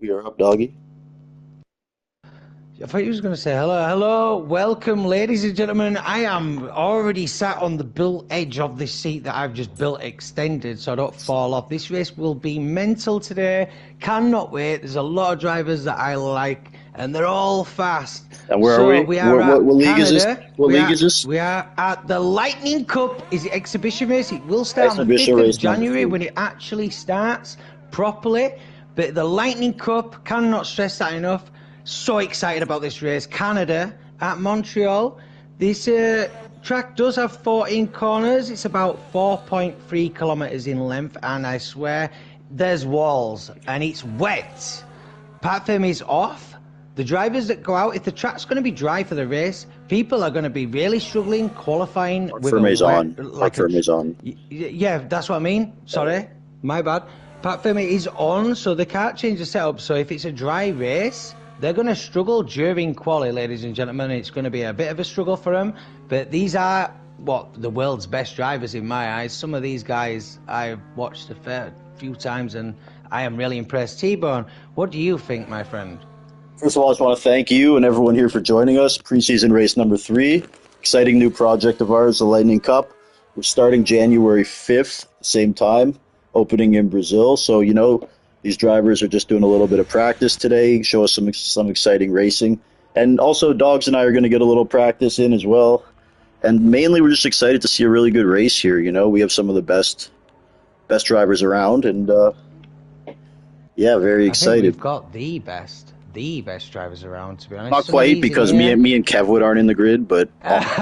We are up, doggy. I thought you was going to say hello. Hello, welcome, ladies and gentlemen. I am already sat on the built edge of this seat that I've just built extended so I don't fall off. This race will be mental today. Cannot wait. There's a lot of drivers that I like, and they're all fast. And where are So we? we are at What league is this? Canada. What We league are is this? we are at the Lightning Cup. Is it exhibition race? It will start on the Exhibition 5th of race number January 3. when it actually starts properly. But the Lightning Cup, cannot stress that enough. So excited about this race. Canada at Montreal. This track does have 14 corners. It's about 4.3 kilometers in length, and I swear there's walls and it's wet. Platform is off. The drivers that go out, if the track's going to be dry for the race, people are going to be really struggling qualifying with Firm is a on. wet, like Firm is on. yeah, that's what I mean. Sorry, my bad. Platform is on, so they can't change the setup. So if it's a dry race, they're going to struggle during quali, ladies and gentlemen. It's going to be a bit of a struggle for them. But these are, the world's best drivers in my eyes. Some of these guys I've watched a fair few times, and I am really impressed. T-Bone, what do you think, my friend? First of all, I just want to thank you and everyone here for joining us. Preseason race number 3. Exciting new project of ours, the Lightning Cup. We're starting January 5th, same time, opening in Brazil. So, these drivers are just doing a little bit of practice today, show us some exciting racing. And also, Dogs and I are going to get a little practice in as well. And mainly, we're just excited to see a really good race here. We have some of the best drivers around, and yeah, very excited. I think we've got the best drivers around, to be honest. Not quite, because me and Kevwood aren't in the grid, but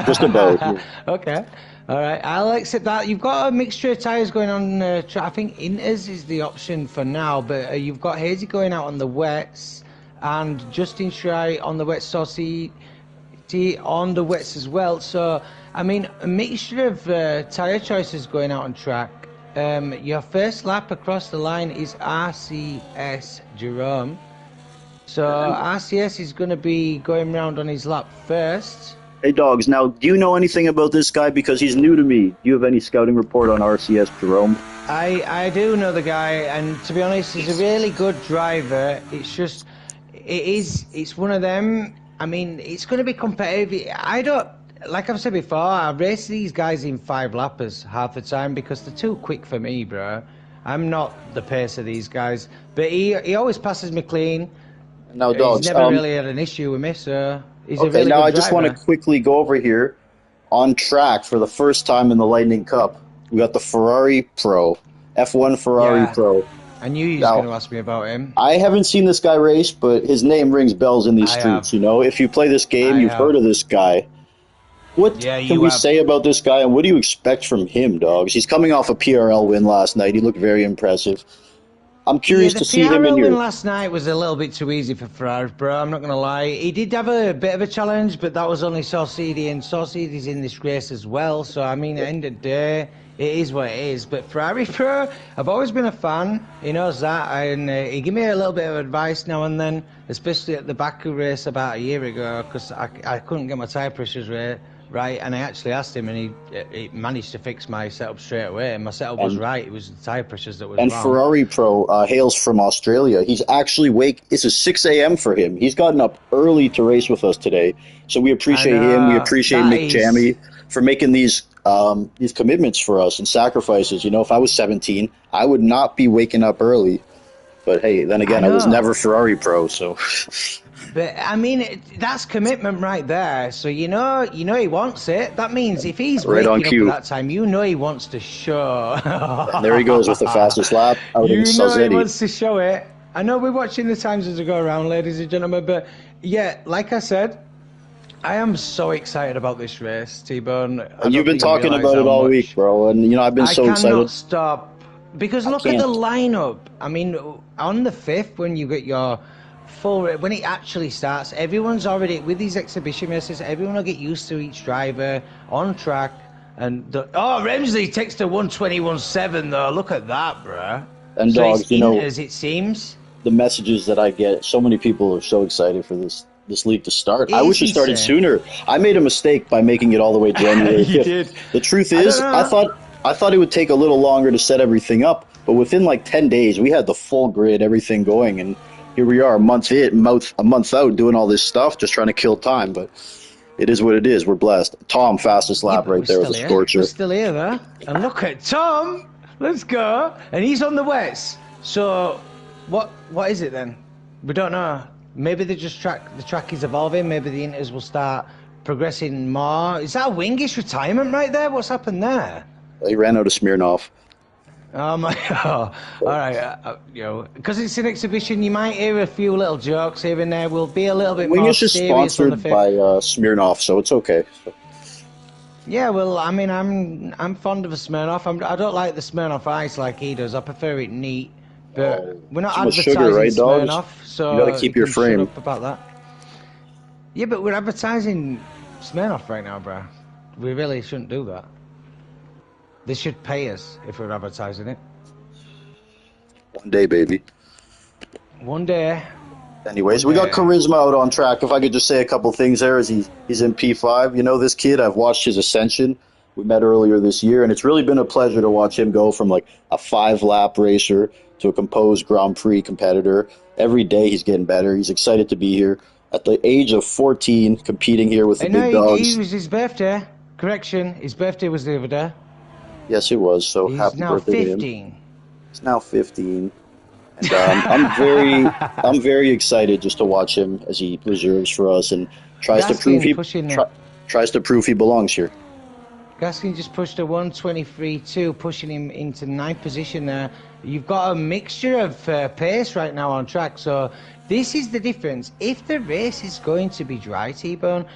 just about. Yeah. Okay. All right, I'll accept that. You've got a mixture of tyres going on. I think Inters is the option for now, but you've got Hazy going out on the wets and Justin Schrei on the wets, Saucy on the wets as well. So, I mean, a mixture of tyre choices going out on track. Your first lap across the line is RCS Jerome. So RCS is going to be going round on his lap first. Hey, Dogs, now, do you know anything about this guy? Because he's new to me. Do you have any scouting report on RCS Jerome? I do know the guy, and to be honest, he's a really good driver. It's just, it's one of them. I mean, it's going to be competitive. Like I've said before, I race these guys in 5-lappers half the time because they're too quick for me, bro. I'm not the pace of these guys, but he always passes me clean. Now, Dogs, he's never really had an issue with me, so he's a okay, really now good I just want driver. to quickly go over here on track for the first time in the Lightning Cup. We got the Ferrari Pro, F1 Ferrari Pro. I knew you was going to ask me about him. I haven't seen this guy race, but his name rings bells in these streets. If you play this game, you've heard of this guy. What can we say about this guy, and what do you expect from him, Dogs? He's coming off a PRL win last night. He looked very impressive. I'm curious to see him in here. The here. win last night was a little bit too easy for Ferrari, bro. I'm not going to lie. He did have a bit of a challenge, but that was only Saucidi, and Saucidi's in this race as well. So, I mean, at the end of the day, it is what it is. But Ferrari, bro, I've always been a fan. He knows that. And he gave me a little bit of advice now and then, especially at the Baku race about a year ago, because I couldn't get my tyre pressures right, and I actually asked him, and he managed to fix my setup straight away. And my setup was right. It was the tyre pressures that was wrong. And Ferrari Pro hails from Australia. He's actually This is 6 a.m. for him. He's gotten up early to race with us today. So we appreciate him. We appreciate Mick Jammy for making these commitments for us and sacrifices. If I was 17, I would not be waking up early. But hey, then again, I was never Ferrari Pro, so. But I mean, that's commitment right there. So you know he wants it. That means if he's right waking up at that time, he wants to show. And there he goes with the fastest lap out in Saucidi. He wants to show it. I know we're watching the times as we go around, ladies and gentlemen. But yeah, like I said, I am so excited about this race, T-Bone. You've been talking about it all week, bro. And I've been so excited. I cannot stop because look at the lineup. I mean, on the 5th, when you get your when it actually starts, everyone's already with these exhibition races. Everyone will get used to each driver on track. And Remsley takes to 121.7 though. Look at that, bruh. And so Dogs, as it seems. The messages that I get, so many people are so excited for this league to start. I wish it started sooner. I made a mistake by making it all the way January 5th. You did. The truth is, I thought it would take a little longer to set everything up, but within like 10 days, we had the full grid, everything going, and here we are, a month out, doing all this stuff, just trying to kill time. But it is what it is. We're blessed. Tom, fastest Yeah, lap but right we're there with still a here. scorcher. We're still here, though. And look at Tom. Let's go. And he's on the wets. So, what is it then? We don't know. Maybe the track is evolving. Maybe the Inters will start progressing more. Is that a Wingish retirement right there? What's happened there? He ran out of Smirnoff. Oh my god! All right, because it's an exhibition, you might hear a few little jokes here and there. We'll be a little bit more Wingish is serious on the sponsored by Smirnoff, so it's okay. Yeah, well, I mean, I'm fond of a Smirnoff. I don't like the Smirnoff ice like he does. I prefer it neat. But we're not Too much advertising sugar, right, dogs? Smirnoff, so You gotta keep your can frame. shut up about that. Yeah, but we're advertising Smirnoff right now, bro. We really shouldn't do that. They should pay us if we're advertising it. One day, baby. One day. Anyways, we got Charisma out on track. If I could just say a couple things there, as he's in P5. You know, this kid, I've watched his ascension. We met earlier this year, and it's really been a pleasure to watch him go from like a 5-lap racer to a composed Grand Prix competitor. Every day he's getting better. He's excited to be here. At the age of 14, competing here with the big dogs. It was his birthday. Correction, his birthday was the other day. Yes, it was. So He's happy now birthday 15. to him. He's now 15. And I'm very excited just to watch him as he reserves for us and tries to prove he belongs here. Gaskin just pushed a 1:23.2, pushing him into 9th position there. You've got a mixture of pace right now on track, so this is the difference. If the race is going to be dry, T-Bone,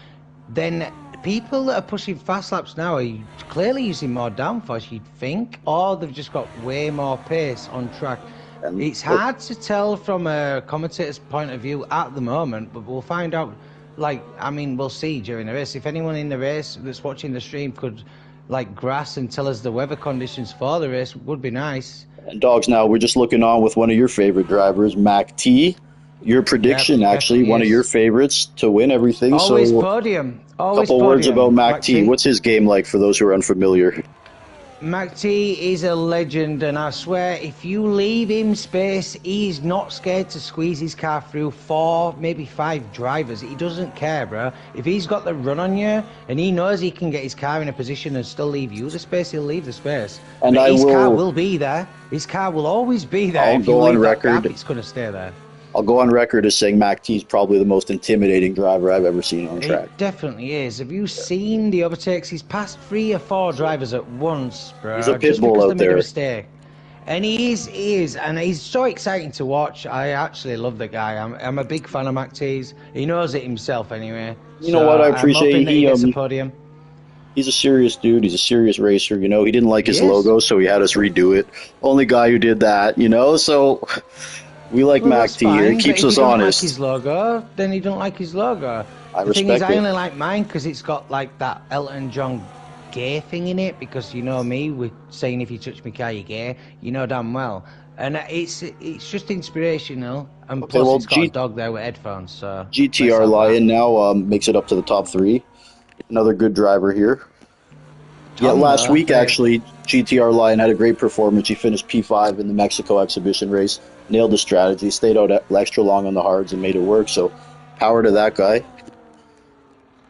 then people that are pushing fast laps now are clearly using more downforce, you'd think, or they've just got way more pace on track. It's hard to tell from a commentator's point of view at the moment, but we'll find out. We'll see during the race. If anyone in the race that's watching the stream could, grasp and tell us the weather conditions for the race, would be nice. And dogs, now we're just looking on with one of your favorite drivers, Mac T. Your prediction, actually, one of your favorites to win everything. Always podium. Always couple podium. Words about Mac T. What's his game like for those who are unfamiliar? Mac T is a legend, and I swear, if you leave him space, he's not scared to squeeze his car through 4, maybe 5 drivers. He doesn't care, bro. If he's got the run on you, and he knows he can get his car in a position and still leave you the space, he'll leave the space. And his car will be there. His car will always be there. If you leave that gap, it's going to stay there. I'll go on record as saying Mac T is probably the most intimidating driver I've ever seen on track. It definitely is. Have you seen the overtakes? He's passed 3 or 4 drivers at once, bro. He's a pit bull out there. And he is, and he's so exciting to watch. I actually love the guy. I'm a big fan of Mac T's. He knows it himself anyway. You know what I appreciate? He gets a podium. He's a serious dude. He's a serious racer. You know, he didn't like his logo, so he had us redo it. Only guy who did that, you know, so... We like Mac T here. He keeps us honest. If he doesn't like his logo, then he don't like his logo. The thing is, I only like mine because it's got that Elton John gay thing in it. Because you know me, with saying if you touch me car, you're gay. You know damn well. And it's just inspirational. And plus, it's got a dog there with headphones. So GTR Lion now makes it up to the top 3. Another good driver here. Last week, actually, GTR Lion had a great performance. He finished P5 in the Mexico exhibition race. Nailed the strategy, stayed out extra long on the hards and made it work. So, power to that guy.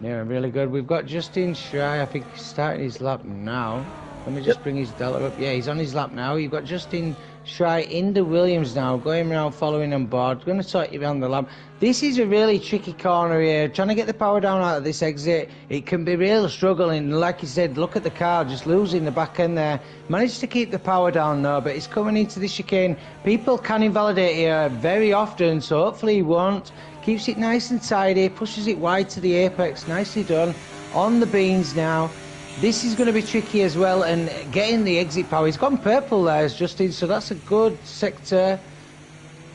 Yeah, really good. We've got Justin Schrei. I think he's starting his lap now. Let me just bring his delta up. Yeah, he's on his lap now. You've got Justin Schrei in the Williams now, going around following on board. Going to take you around the lap. This is a really tricky corner here. Trying to get the power down out of this exit, it can be real struggling. Like you said, look at the car, just losing the back end there. Managed to keep the power down though, but it's coming into the chicane. People can invalidate here very often, so hopefully he won't. Keeps it nice and tidy, pushes it wide to the apex. Nicely done. On the beans now. This is going to be tricky as well, and getting the exit power. He's gone purple there, as Justin, so that's a good sector.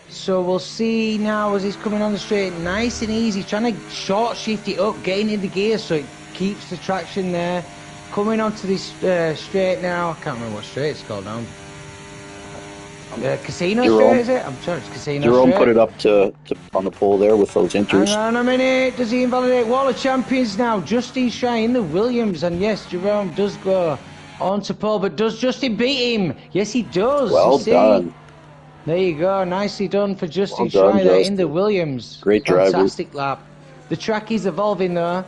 So we'll see now as he's coming on the straight, nice and easy, trying to short shift it up, getting in the gear so it keeps the traction there. Coming onto this straight now. I can't remember what straight it's called now. Casino Straight, is it? I'm sure it's Casino Jerome Straight. put it up to on the pole there with those inters. Hang on a minute. Does he invalidate Wall of Champions now? Justin Schrei in the Williams. And yes, Jerome does go on to pole. But does Justin beat him? Yes, he does. Well done. There you go. Nicely done for Justin Well done, Schreier in Justin. the Williams. Great driver. Fantastic lap. The track is evolving though,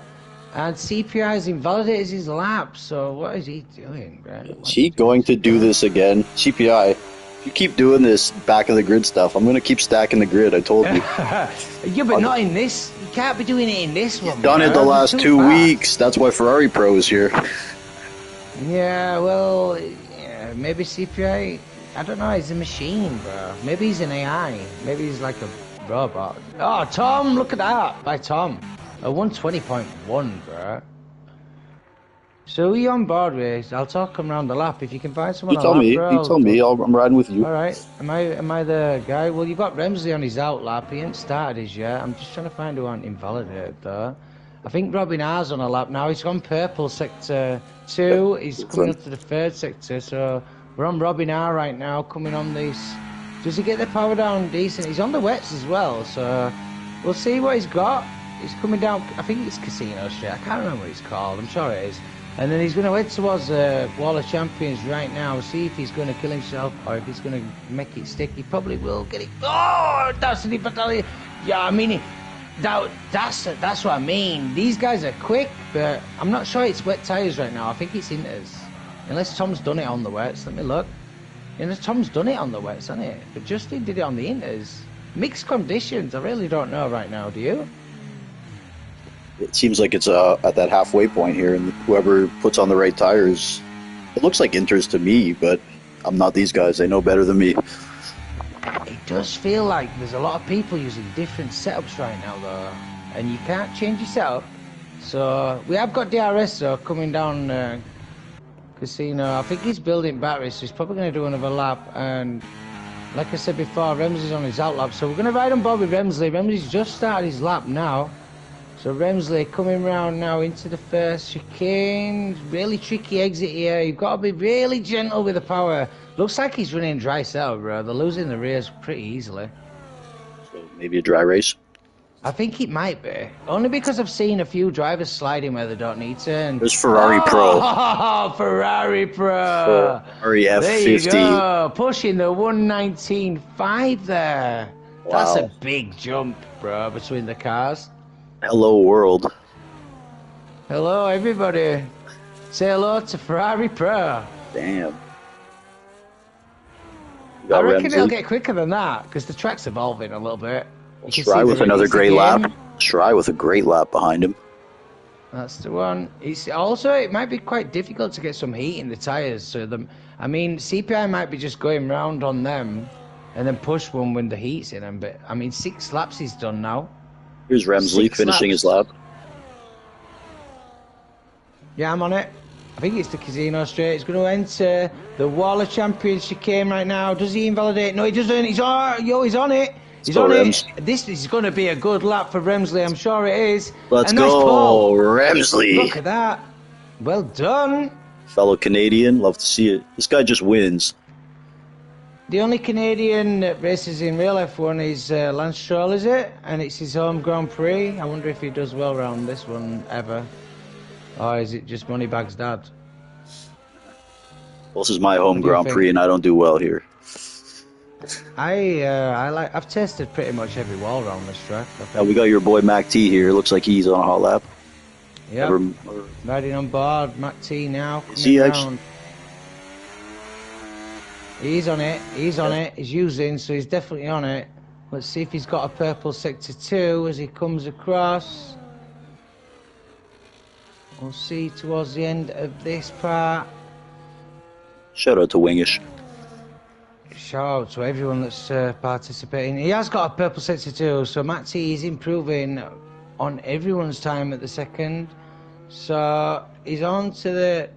and CPI has invalidated his lap. So what is he doing, Brent? Is he going to do this again? CPI, if you keep doing this back of the grid stuff, I'm going to keep stacking the grid. I told you. Yeah, but not in this. You can't be doing it in this one. Done it the last 2 weeks. That's why Ferrari Pro is here. Yeah, well, yeah, maybe CPI. I don't know. He's a machine, bro. Maybe he's an AI. Maybe he's like a robot. Oh, Tom, look at that by Tom. A 120.1, bro. So who are you on board with? I'll talk him around the lap. If you can find someone You tell me. bro, You tell me. I'm riding with you. All right. Am I the guy? Well, you've got Remsley on his out lap. He ain't started his yet. I'm just trying to find who aren't invalidated though. I think Robin R's on a lap now. He's gone purple sector 2. He's coming up to the 3rd sector. So we're on Robin R right now, coming on this. Does he get the power down decent? He's on the wets as well. So we'll see what he's got. He's coming down. I think it's Casino Street. I can't remember what it's called. I'm sure it is. And then he's going to head towards Wall of Champions right now. See if he's going to kill himself or if he's going to make it stick. He probably will get it. Oh, that's an fatality. Yeah, I mean, that's what I mean. These guys are quick, but I'm not sure it's wet tyres right now. I think it's inters. Unless Tom's done it on the wets. Let me look. Tom's done it on the wets, hasn't it? But Justin did it on the inters. Mixed conditions. I really don't know right now. Do you? It seems like it's at that halfway point here, and whoever puts on the right tires, it looks like Inters to me, but I'm not these guys. They know better than me. It does feel like there's a lot of people using different setups right now, though, and you can't change your setup. So we have got DRS though coming down Casino. I think he's building batteries, so he's probably going to do another lap. And like I said before, Remsley's on his out lap, so we're going to ride on board with Remsley. Remsley's just started his lap now. So Remsley coming round now into the first chicane. Really tricky exit here. You've got to be really gentle with the power. Looks like he's running dry setup, bro. They're losing the rears pretty easily. So maybe a dry race? I think it might be. Only because I've seen a few drivers sliding where they don't need to. And there's Ferrari Pro. Oh, Ferrari Pro. Ferrari F50. There you go. Pushing the 119.5 there. Wow. That's a big jump, bro, between the cars. Hello, world. Hello, everybody. Say hello to Ferrari Pro. Damn. I reckon it'll get quicker than that because the track's evolving a little bit. Schrei with another great lap. Schrei with a great lap behind him. That's the one. It's also, it might be quite difficult to get some heat in the tyres. So I mean, CPI might be just going round on them and then push one when the heat's in them. But I mean, 6 laps he's done now. Here's Remsley finishing his lap. Yeah, I'm on it. I think it's the Casino Straight. He's going to enter the Wall of Champions chicane right now. Does he invalidate? No, he doesn't. He's on it. He's on it. This is going to be a good lap for Remsley. I'm sure it is. Let's go, Remsley. Look at that. Well done. Fellow Canadian. Love to see it. This guy just wins. The only Canadian that races in real F1 is Lance Stroll, is it? And it's his home Grand Prix. I wonder if he does well around this one ever. Or is it just Moneybags' dad? Well, this is my home Grand Prix, and I don't do well here. I've tested pretty much every wall around this track. We got your boy Mac T here. Looks like he's on a hot lap. Yeah. Riding on board, Mac T now. Is he actually? He's on it. He's on it. He's using, so he's definitely on it. Let's see if he's got a purple sector 2 as he comes across. We'll see towards the end of this part. Shout out to Wingish. Shout out to everyone that's participating. He has got a purple sector 2, so Matt T is improving on everyone's time at the second. So he's on to the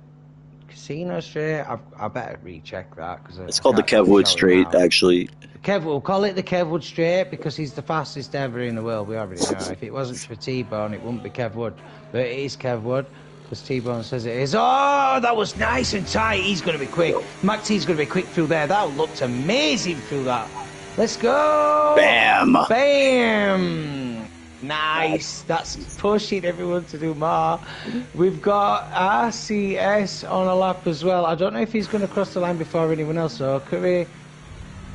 Casino Straight. I better recheck that because it's called the Kevwood Straight, actually. We'll call it the Kevwood Straight because he's the fastest ever in the world. We already know. If it wasn't for T-Bone, it wouldn't be Kevwood, but it is Kevwood because T-Bone says it is. Oh, that was nice and tight. He's going to be quick. Mac T's going to be quick through there. That looked amazing through that. Let's go. Bam. Bam. Nice. That's pushing everyone to do more. We've got RCS on a lap as well. I don't know if he's going to cross the line before anyone else, though. Could we?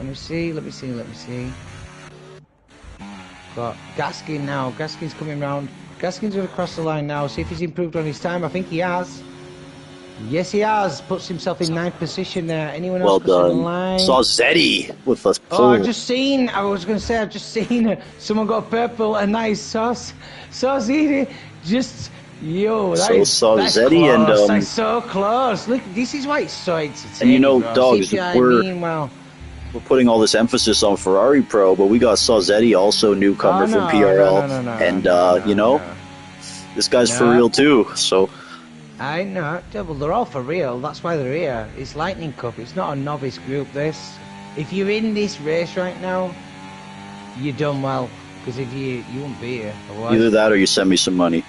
Let me see. Got Gaskin now. Gaskin's coming round. Gaskin's going to cross the line now. See if he's improved on his time. I think he has. Yes, he has. Puts himself in ninth position there. Anyone else crossing the line? Saw Zeddy with us. Oh, I've just seen someone got purple, a nice sauce. Zeddy. Just, yo, that's Zeddy close. and That's so close. Look, this is why it's so entertaining. And you know, bro. dogs, CPI, we're putting all this emphasis on Ferrari Pro, but we got Sazzetti, also newcomer from PRL, this guy's for real too. So I know, well, they're all for real. That's why they're here. It's Lightning Cup. It's not a novice group. This, if you're in this race right now, you're done well. Because if you won't be here. Otherwise. Either that or you send me some money.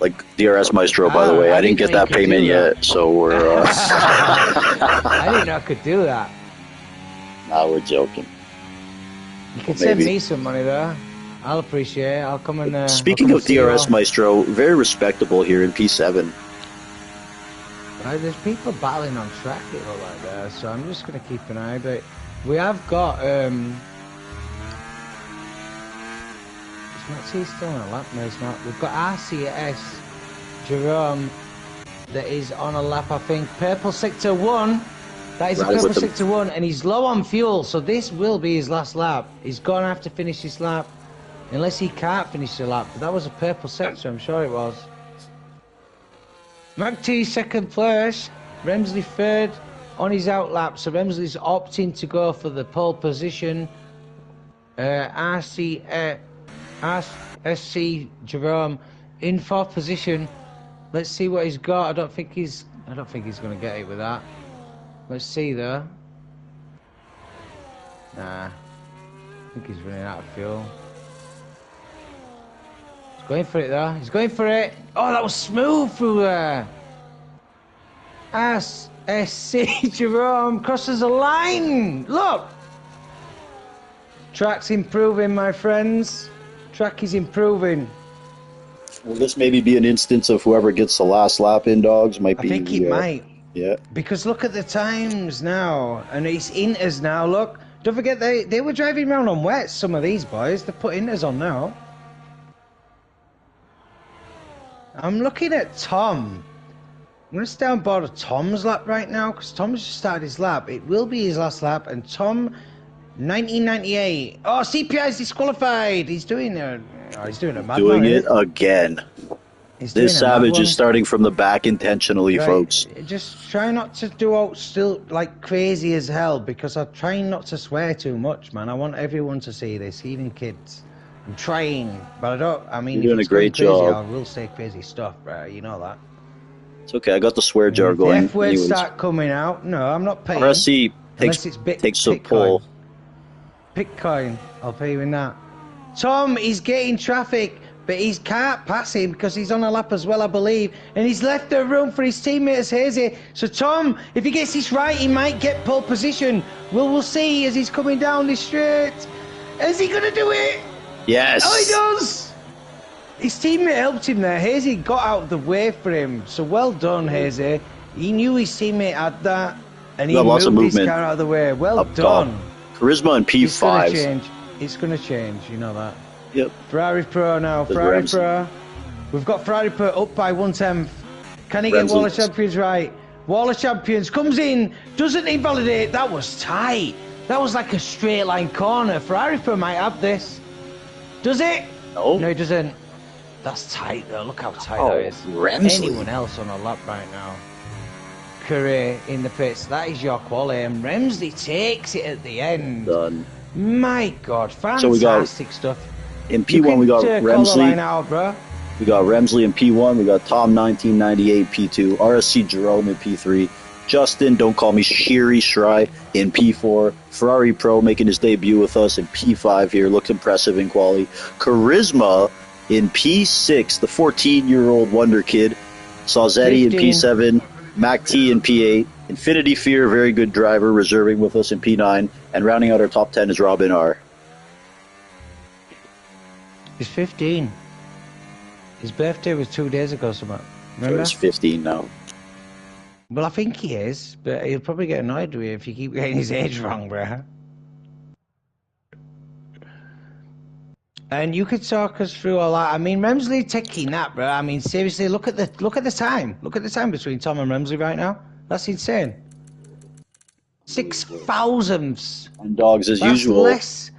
Like DRS Maestro, by the way, I didn't get that payment yet, so we're. I didn't know I could do that. Nah, we're joking. You can send me some money though. I'll appreciate it. I'll come and. Speaking of DRS Maestro, very respectable here in P7. Right, there's people battling on track, it look like there, so I'm just going to keep an eye. But we have got. Is Maxi still on a lap? No, it's not. We've got RCS Jerome that is on a lap, I think. Purple Sector 1. That is Purple Sector 1, and he's low on fuel, so this will be his last lap. He's going to have to finish this lap, unless he can't finish the lap. But that was a Purple Sector, I'm sure it was. McT second place, Remsley third on his out lap, so Remsley's opting to go for the pole position. RSC Jerome in fourth position. Let's see what he's got. I don't think he's going to get it with that. Let's see though. Nah. I think he's running out of fuel. He's going for it though. He's going for it. Oh, that was smooth through there. SC Jerome crosses the line. Look. Track's improving, my friends. Track is improving. Will this maybe be an instance of whoever gets the last lap in, dogs? Might be. I think it might. Yeah. Because look at the times now, and it's inters now. Look, don't forget they were driving around on wets. Some of these boys, they put inters on now. I'm looking at Tom. I'm going to stay on board of Tom's lap right now because Tom's just started his lap. It will be his last lap, and Tom, 1998. Oh, CPI is disqualified. He's doing a mad doing one, it again. This Savage is starting from the back intentionally, right, folks. Just try not to do out still like crazy as hell because I'm trying not to swear too much, man. I want everyone to see this, even kids. I'm trying, but I don't. I mean, you're doing a great job. I will say crazy stuff, right? You know that. It's okay. I got the swear jar going. If words start coming out, no, I'm not paying. RSC takes a pull. Bitcoin, I'll pay you in that. Tom, he's getting traffic. But he can't pass him because he's on a lap as well, I believe. And he's left the room for his teammate as Hazy. So Tom, if he gets this right, he might get pole position. We'll see as he's coming down this straight. Is he going to do it? Yes. Oh, he does. His teammate helped him there. Hazy got out of the way for him. So well done, Hazy. He knew his teammate had that. And he moved his car out of the way. Well done. Charisma and P5. It's going to change, you know that. Yep. Ferrari Pro now. Ferrari Pro. We've got Ferrari Pro up by 1/10. Can he get Wall of Champions right? Wall of Champions comes in. Doesn't invalidate. That was tight. That was like a straight line corner. Ferrari Pro might have this. Does it? No. No, it doesn't. That's tight though. Look how tight that is. Remsley. Anyone else on a lap right now? Curry in the pits. That is your quality. And Remsley takes it at the end. Done. My God. Fantastic stuff. In P1 we got Remsley. Out, bro. We got Remsley in P1. We got Tom 1998 P2. RSC Jerome in P3. Justin, don't call me Shiri Shry in P4. Ferrari Pro making his debut with us in P5 here. Looks impressive in quality. Charisma in P6. The 14-year-old wonder kid. Sazzetti in P7. Mac T in P8. Infinity Fear, very good driver, reserving with us in P9. And rounding out our top 10 is Robin R. He's 15. His birthday was 2 days ago, something. Remember? So he's 15 now. Well, I think he is, but he'll probably get annoyed with you if you keep getting his age wrong, bruh. And you could talk us through all that. I mean, Remsley taking that, bro. I mean, seriously, look at the time. Look at the time between Tom and Remsley right now. That's insane. 6 thousandths. And dogs, as That's usual. less.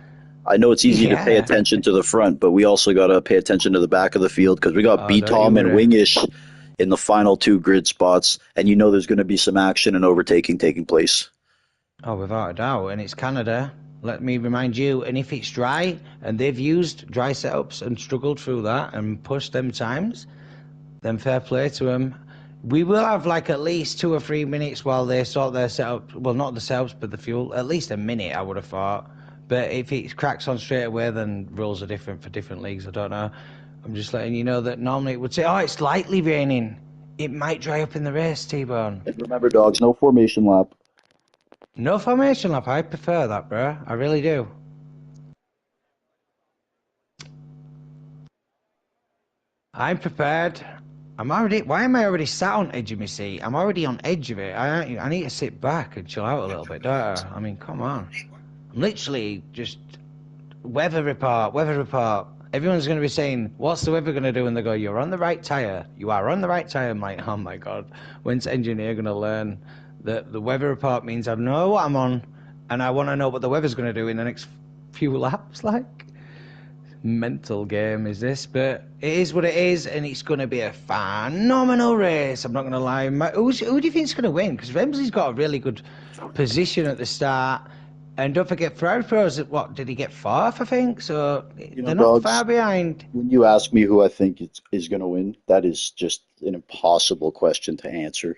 I know it's easy to pay Yeah. attention to the front, but we also got to pay attention to the back of the field because we got Oh, B don't Tom you and worry. Wingish in the final 2 grid spots, and you know there's going to be some action and overtaking taking place. Oh, without a doubt. And it's Canada. Let me remind you. And if it's dry, and they've used dry setups and struggled through that and pushed them times, then fair play to them. We will have like at least 2 or 3 minutes while they sort their setup. Well, not the setups, but the fuel. At least a minute, I would have thought. But if it cracks on straight away, then rules are different for different leagues. I don't know. I'm just letting you know that normally it would say, oh, it's lightly raining. It might dry up in the race, T-Bone. And remember, dogs, no formation lap. No formation lap. I prefer that, bro. I really do. I'm prepared. I'm already. Why am I already sat on edge of my seat? I'm already on edge of it. I need to sit back and chill out a little bit, don't I? I mean, come on. I'm literally just weather report. Weather report. Everyone's going to be saying, "What's the weather going to do?" And they go, "You're on the right tire. You are on the right tire." I'm like, "Oh my god, when's engineer going to learn that the weather report means I know what I'm on, and I want to know what the weather's going to do in the next few laps?" Like. Mental game is this, but it is what it is, and it's going to be a phenomenal race. I'm not going to lie. Who do you think is going to win? Because Remsley's got a really good position at the start, and don't forget Ferrari Pro's. What did he get 4th? I think so. They're not dogs, far behind. when you ask me who I think is going to win, that is just an impossible question to answer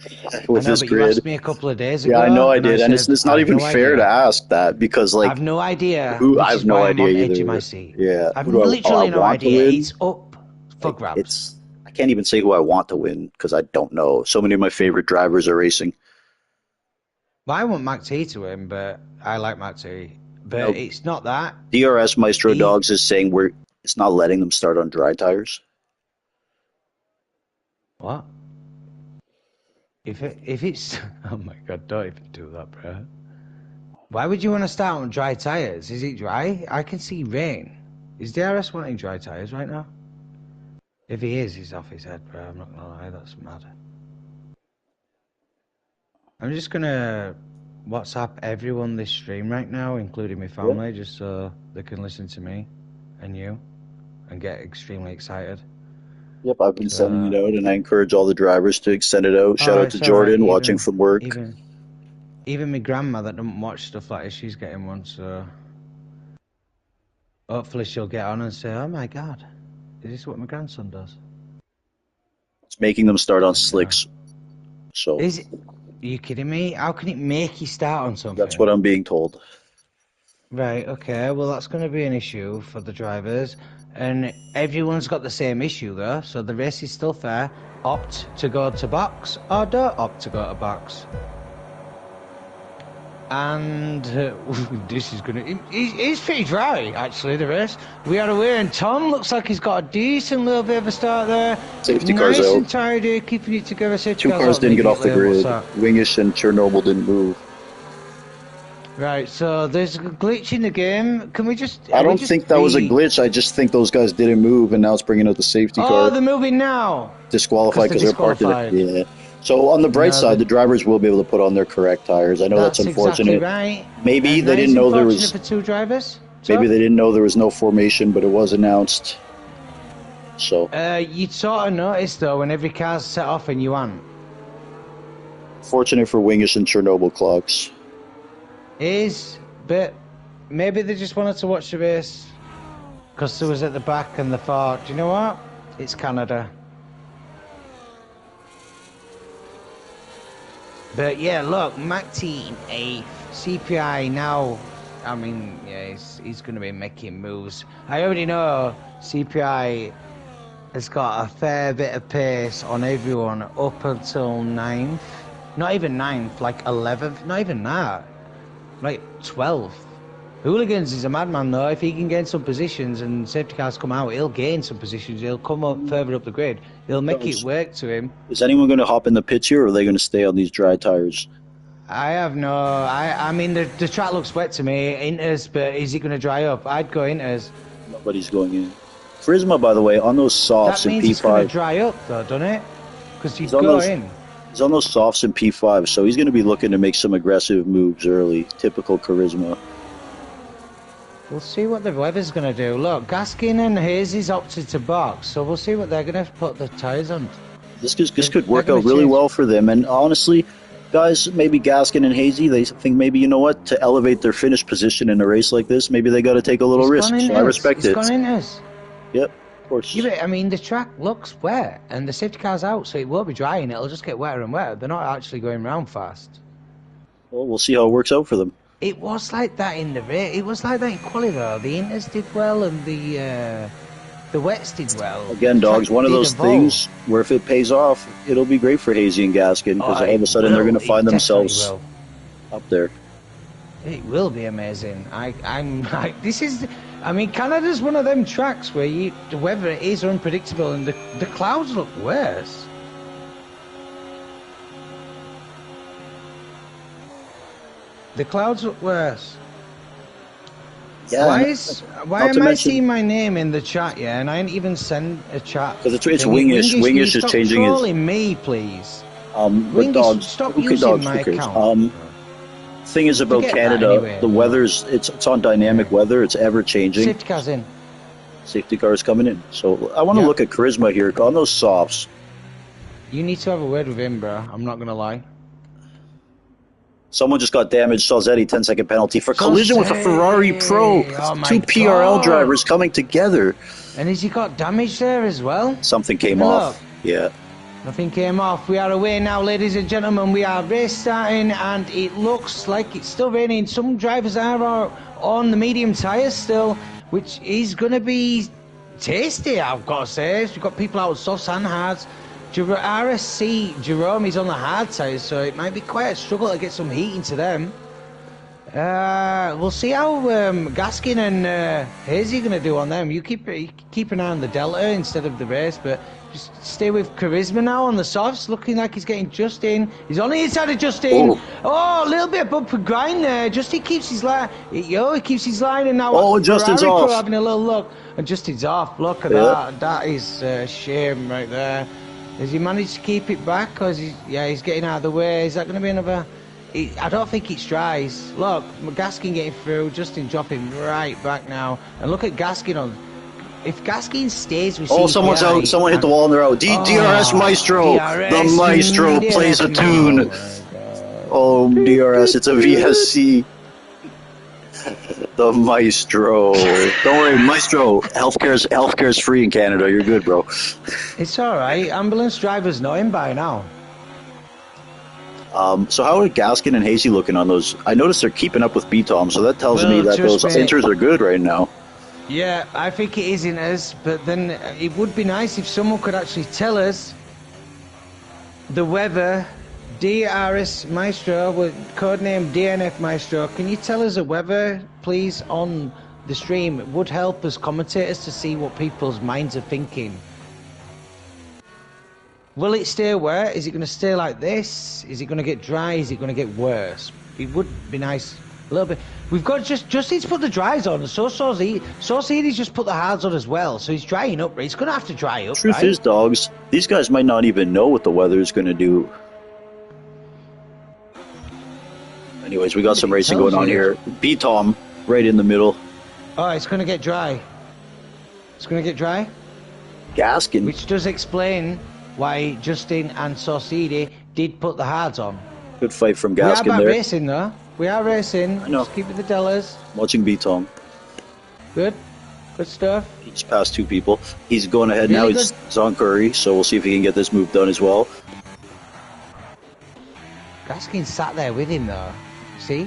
with I know, this but you grid. asked me a couple of days ago. Yeah, I know I and did, and said, it's I not have even no fair idea. to ask that because, I like, have no idea, who which I is have no why I'm idea on edge of my either. seat. Yeah, I've who do I literally no want to idea. win? It's up for Like, grabs. I can't even say who I want to win because I don't know. So many of my favorite drivers are racing. Well, I want Mac T to win, but I like Mac T. But No, it's not that. DRS Maestro He, Dogs is saying it's not letting them start on dry tires. what? If it's oh my god, don't even do that, bro. Why would you want to start on dry tires? Is it dry? I can see rain. Is DRS wanting dry tires right now? If he is, he's off his head, bro. I'm not gonna lie, that's mad. I'm just gonna WhatsApp everyone this stream right now, including my Yeah. family, just so they can listen to me and you and get extremely excited. Yep, I've been sending it So, out, and I encourage all the drivers to send it out. Shout oh, out to it's all right. Jordan watching from work. Even my grandma that doesn't watch stuff like this, she's getting one. So hopefully she'll get on and say, "Oh my god, is this what my grandson does?" It's making them start on I don't know. slicks. So Is it? Are you kidding me? How can it make you start on something? that's what I'm being told. Right, okay, well that's going to be an issue for the drivers, and everyone's got the same issue though, so the race is still fair. Opt to go to box or don't opt to go to box. And this is going to... It's pretty dry, actually, the race. We are away, and Tom looks like he's got a decent little bit of a start there. Safety cars nice out. and tidy, keeping it together. Safety 2 cars out didn't get off the immediately. grid. What's that? Wingish and Chernobyl didn't move. Right, so there's a glitch in the game. Can we just... I don't think that was a glitch. I just think those guys didn't move, and now it's bringing out the safety Oh, car. they're moving now. Disqualified because they're parked in it. disqualified. Yeah. So on the bright No, side, the drivers will be able to put on their correct tires. I know that's unfortunate. exactly right. Maybe And they that didn't is know there unfortunate was. for 2 drivers. Maybe they didn't know there was no formation, but it was announced. So You'd sort of notice though when every car's set off and you aren't. fortunate for Wingish and Chernobyl clocks. But maybe they just wanted to watch the race because they was at the back and they thought, do you know what? It's Canada. But yeah, look, Mac Team 8th, CPI now. I mean, yeah, he's going to be making moves. I already know CPI has got a fair bit of pace on everyone up until 9th. Not even 9th, like 11th. Not even that. Like 12th. Hooligans is a madman though. If he can gain some positions and safety cars come out, he'll gain some positions. He'll come up further up the grid. He'll make it work to him. Is anyone going to hop in the pits here, or are they going to stay on these dry tires? I have no... I mean, the track looks wet to me. Inters, but is it going to dry up? I'd go Inters. No, Nobody's going in. Charisma, by the way, on those softs That in means it's going to P5. dry up, though, doesn't it? Because you He's on go those. in. He's on those softs in P5, so he's going to be looking to make some aggressive moves early. Typical Charisma. We'll see what the weather's going to do. Look, Gaskin and Hazy's opted to box, so we'll see what they're going to put the tyres on. This could work They're out gonna really change. well for them. And honestly, guys, maybe Gaskin and Hazy, they think maybe, you know what, to elevate their finish position in a race like this, maybe they got to take a little risk. So I respect it. It's gone into us. Yep, of course. Yeah, but, I mean, the track looks wet, and the safety car's out, so it won't be drying. It'll just get wetter and wetter. They're not actually going round fast. Well, we'll see how it works out for them. It was like that in the race. It was like that in quali, though. The Inters did well, and the wets did well. Again, The dogs, track one of did those evolve. things where if it pays off, it'll be great for Hazy and Gaskin because Oh, all of a sudden they're going to it find definitely themselves will. up there. It will be amazing. I'm like, this is. I mean, Canada's one of them tracks where the weather is unpredictable, and the clouds look worse. The clouds look worse. Yeah, Why not to am I mention- seeing my name in the chat? Yeah, and I ain't even send a chat. 'Cause it's thingy. Wingish. can you Wingish is stop changing his- trolling me, please. But Wingish, dogs, stop okay, using dogs, my who cares? account. Thing is about Forget that Canada, anyway. the weather's it's on dynamic weather. It's ever changing. Safety car's in. Safety cars coming in. So I want to Yeah. look at Charisma here on those softs. You need to have a word with him, bro. I'm not gonna lie. Someone just got damaged. Salzetti, 10-second penalty for collision with a Ferrari Pro. Oh my Two PRL God. drivers coming together. And has he got damage there as well? Something came Look. off. Yeah. Nothing came off. We are away now, ladies and gentlemen. We are race starting, and it looks like it's still raining. Some drivers are on the medium tyres still, which is going to be tasty, I've got to say. We've got people out with softs and hards. RSC Jerome is on the hard tyres, so it might be quite a struggle to get some heat into them. We'll see how Gaskin and Hazy are going to do on them. You keep an eye on the Delta instead of the race, but just stay with Charisma now on the softs, looking like he's getting just in. He's on the inside of Justin. Oh, a little bit of bump and grind there. Justin keeps his line. He keeps his line, and now Justin's Ferrari off. Pro having a little look, and Justin's off. Look at Yeah. that. That is a shame right there. Has he managed to keep it back, or he's getting out of the way? Is that going to be another? I don't think it's dries. Look, Gaskin getting through, Justin dropping right back now, and look at Gaskin on. If Gaskin stays with Someone's out. Someone hit the wall and they're out. DRS Maestro. DRS, The Maestro plays a tune. Oh, DRS, it's a VSC. The Maestro. Don't worry, Maestro. Healthcare's free in Canada. You're good, bro. It's all right. Ambulance drivers know him by now. So how are Gaskin and Hazy looking on those? I noticed they're keeping up with B-Tom, so that tells me that those trust me. inters are good right now. Yeah, I think it is in us, but then it would be nice if someone could actually tell us the weather. DRS Maestro, with codename DNF Maestro, can you tell us the weather, please, on the stream? It would help us commentators to see what people's minds are thinking. Will it stay wet? Is it going to stay like this? Is it going to get dry? Is it going to get worse? It would be nice a little bit. We've got just need to put the dries on. So Saucedy's just put the hards on as well. So he's drying up. He's going to have to dry up. Truth right? is, dogs, these guys might not even know what the weather is going to do. Anyways, we got some racing going on here. B-Tom right in the middle. Oh, it's going to get dry. It's going to get dry. Gaskin. Which does explain why Justin and Saucedy did put the hards on. Good fight from We are Gaskin back there. racing though. We are racing. I know. Just keep it the Dellas. Watching B-Tom. Good. Good stuff. He just passed two people. He's going ahead now. Really He's on Curry, so we'll see if he can get this move done as well. Gaskin sat there with him though. See?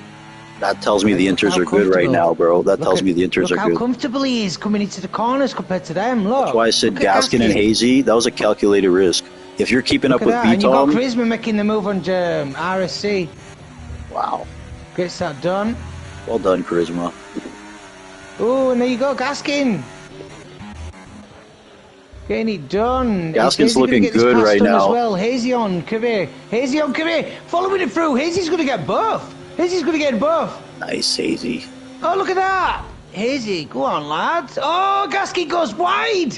That tells me the Look inters how are good right comfortable. now, bro. That tells Look me the inters look are how good. comfortable he is coming into the corners compared to them. Look. That's why I said Look at Gaskin and Hazy. That was a calculated risk. If you're keeping Look up at with that. And you got B-Tom, Charisma making the move on RSC. wow. Gets that done. Well done, Charisma. Oh, and there you go, Gaskin. Getting it done. Gaskin's Is Hazy gonna looking get this good pass right done now. As well. Hazy on Curry. Hazy on Curry. Following it through. Hazy's going to get both. Hazy's going to get both. Nice, Hazy. Oh, look at that. Hazy, go on, lads. Oh, Gaskin goes wide.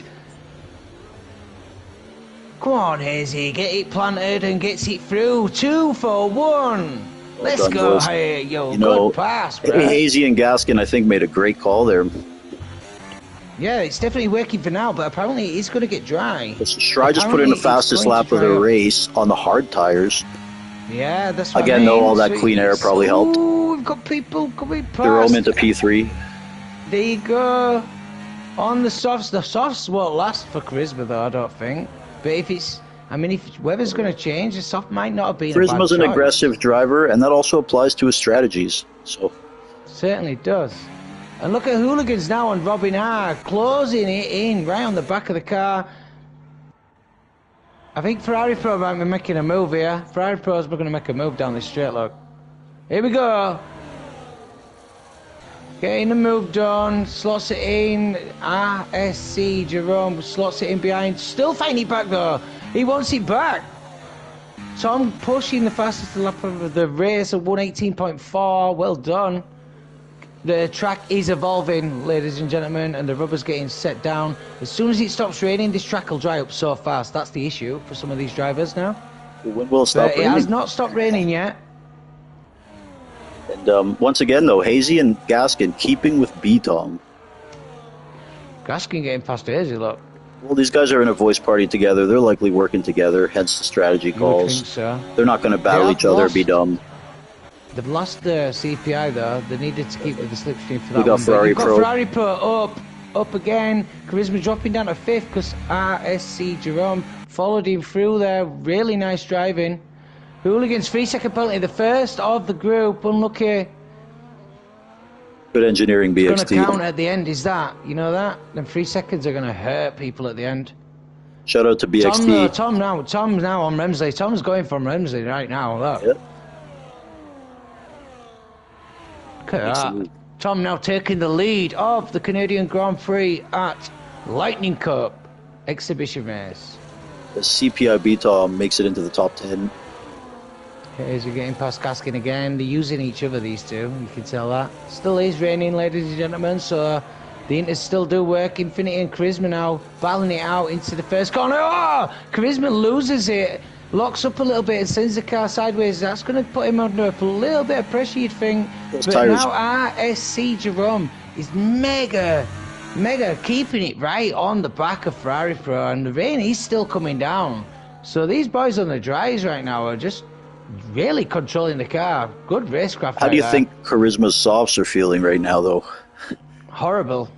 Come on, Hazy, get it planted and gets it through. 2 for 1. Let's done, go, boys. hey, yo, You know, good pass, bro. Hazy and Gaskin, I think, made a great call there. Yeah, it's definitely working for now, but apparently it is going to get dry. Stride just put in the fastest lap of the race on the hard tires. Yeah, that's what Again, I mean. though, all that clean air probably helped. Ooh, we've got people coming past. They're all into P3. There you go. On the softs won't last for Charisma, though, I don't think. But if it's, I mean, if weather's going to change, the soft might not have been a bad Charisma's an choice. aggressive driver, and that also applies to his strategies. So Certainly does. And look at Hooligans now on Robin R, closing it in right on the back of the car. I think Ferrari Pro might be making a move here. Ferrari Pro's going to make a move down this straight, look. Here we go. Getting the move done, slots it in. RSC Jerome slots it in behind. Still fighting it back though. He wants it back. Tom pushing the fastest lap of the race at 118.4. Well done. The track is evolving, ladies and gentlemen, and the rubber's getting set down. As soon as it stops raining, this track will dry up so fast. That's the issue for some of these drivers now. when will it stop But raining? it has not stopped raining yet. And once again, though, Hazy and Gaskin keeping with B-Tong. Gaskin getting past Hazy, look. Well, these guys are in a voice party together. They're likely working together, hence the strategy You would calls. think so. They're not going to battle have each other, lost- be dumb. They've lost the CPI though. They needed to keep with the slipstream for that We got one. But Ferrari you've got Pro. Ferrari Pro up again. Charisma dropping down to 5th because RSC Jerome followed him through there. Really nice driving. Hooligans 3-second penalty, the first of the group. Unlucky. Good engineering, It's going to BXT. count at the end, is that? You know that? Them 3 seconds are going to hurt people at the end. Shout out to BXT. Tom's now on Remsley. Tom's going from Remsley right now. Look. Yep. Look at that. Tom now taking the lead of the Canadian Grand Prix at Lightning Cup exhibition race. The CPI B-Tom makes it into the top 10. Here's getting past Gaskin again. They're using each other, these two. You can tell that. Still is raining, ladies and gentlemen, so the Inters still do work. Infinity and Charisma now battling it out into the first corner. Oh! Charisma loses it. Locks up a little bit and sends the car sideways. That's going to put him under a little bit of pressure, you'd think. Those But tires. now RSC Jerome is mega keeping it right on the back of Ferrari Pro, and the rain is still coming down. So these boys on the dries right now are just really controlling the car. Good racecraft. How do you there. think Charisma's softs are feeling right now, though? Horrible.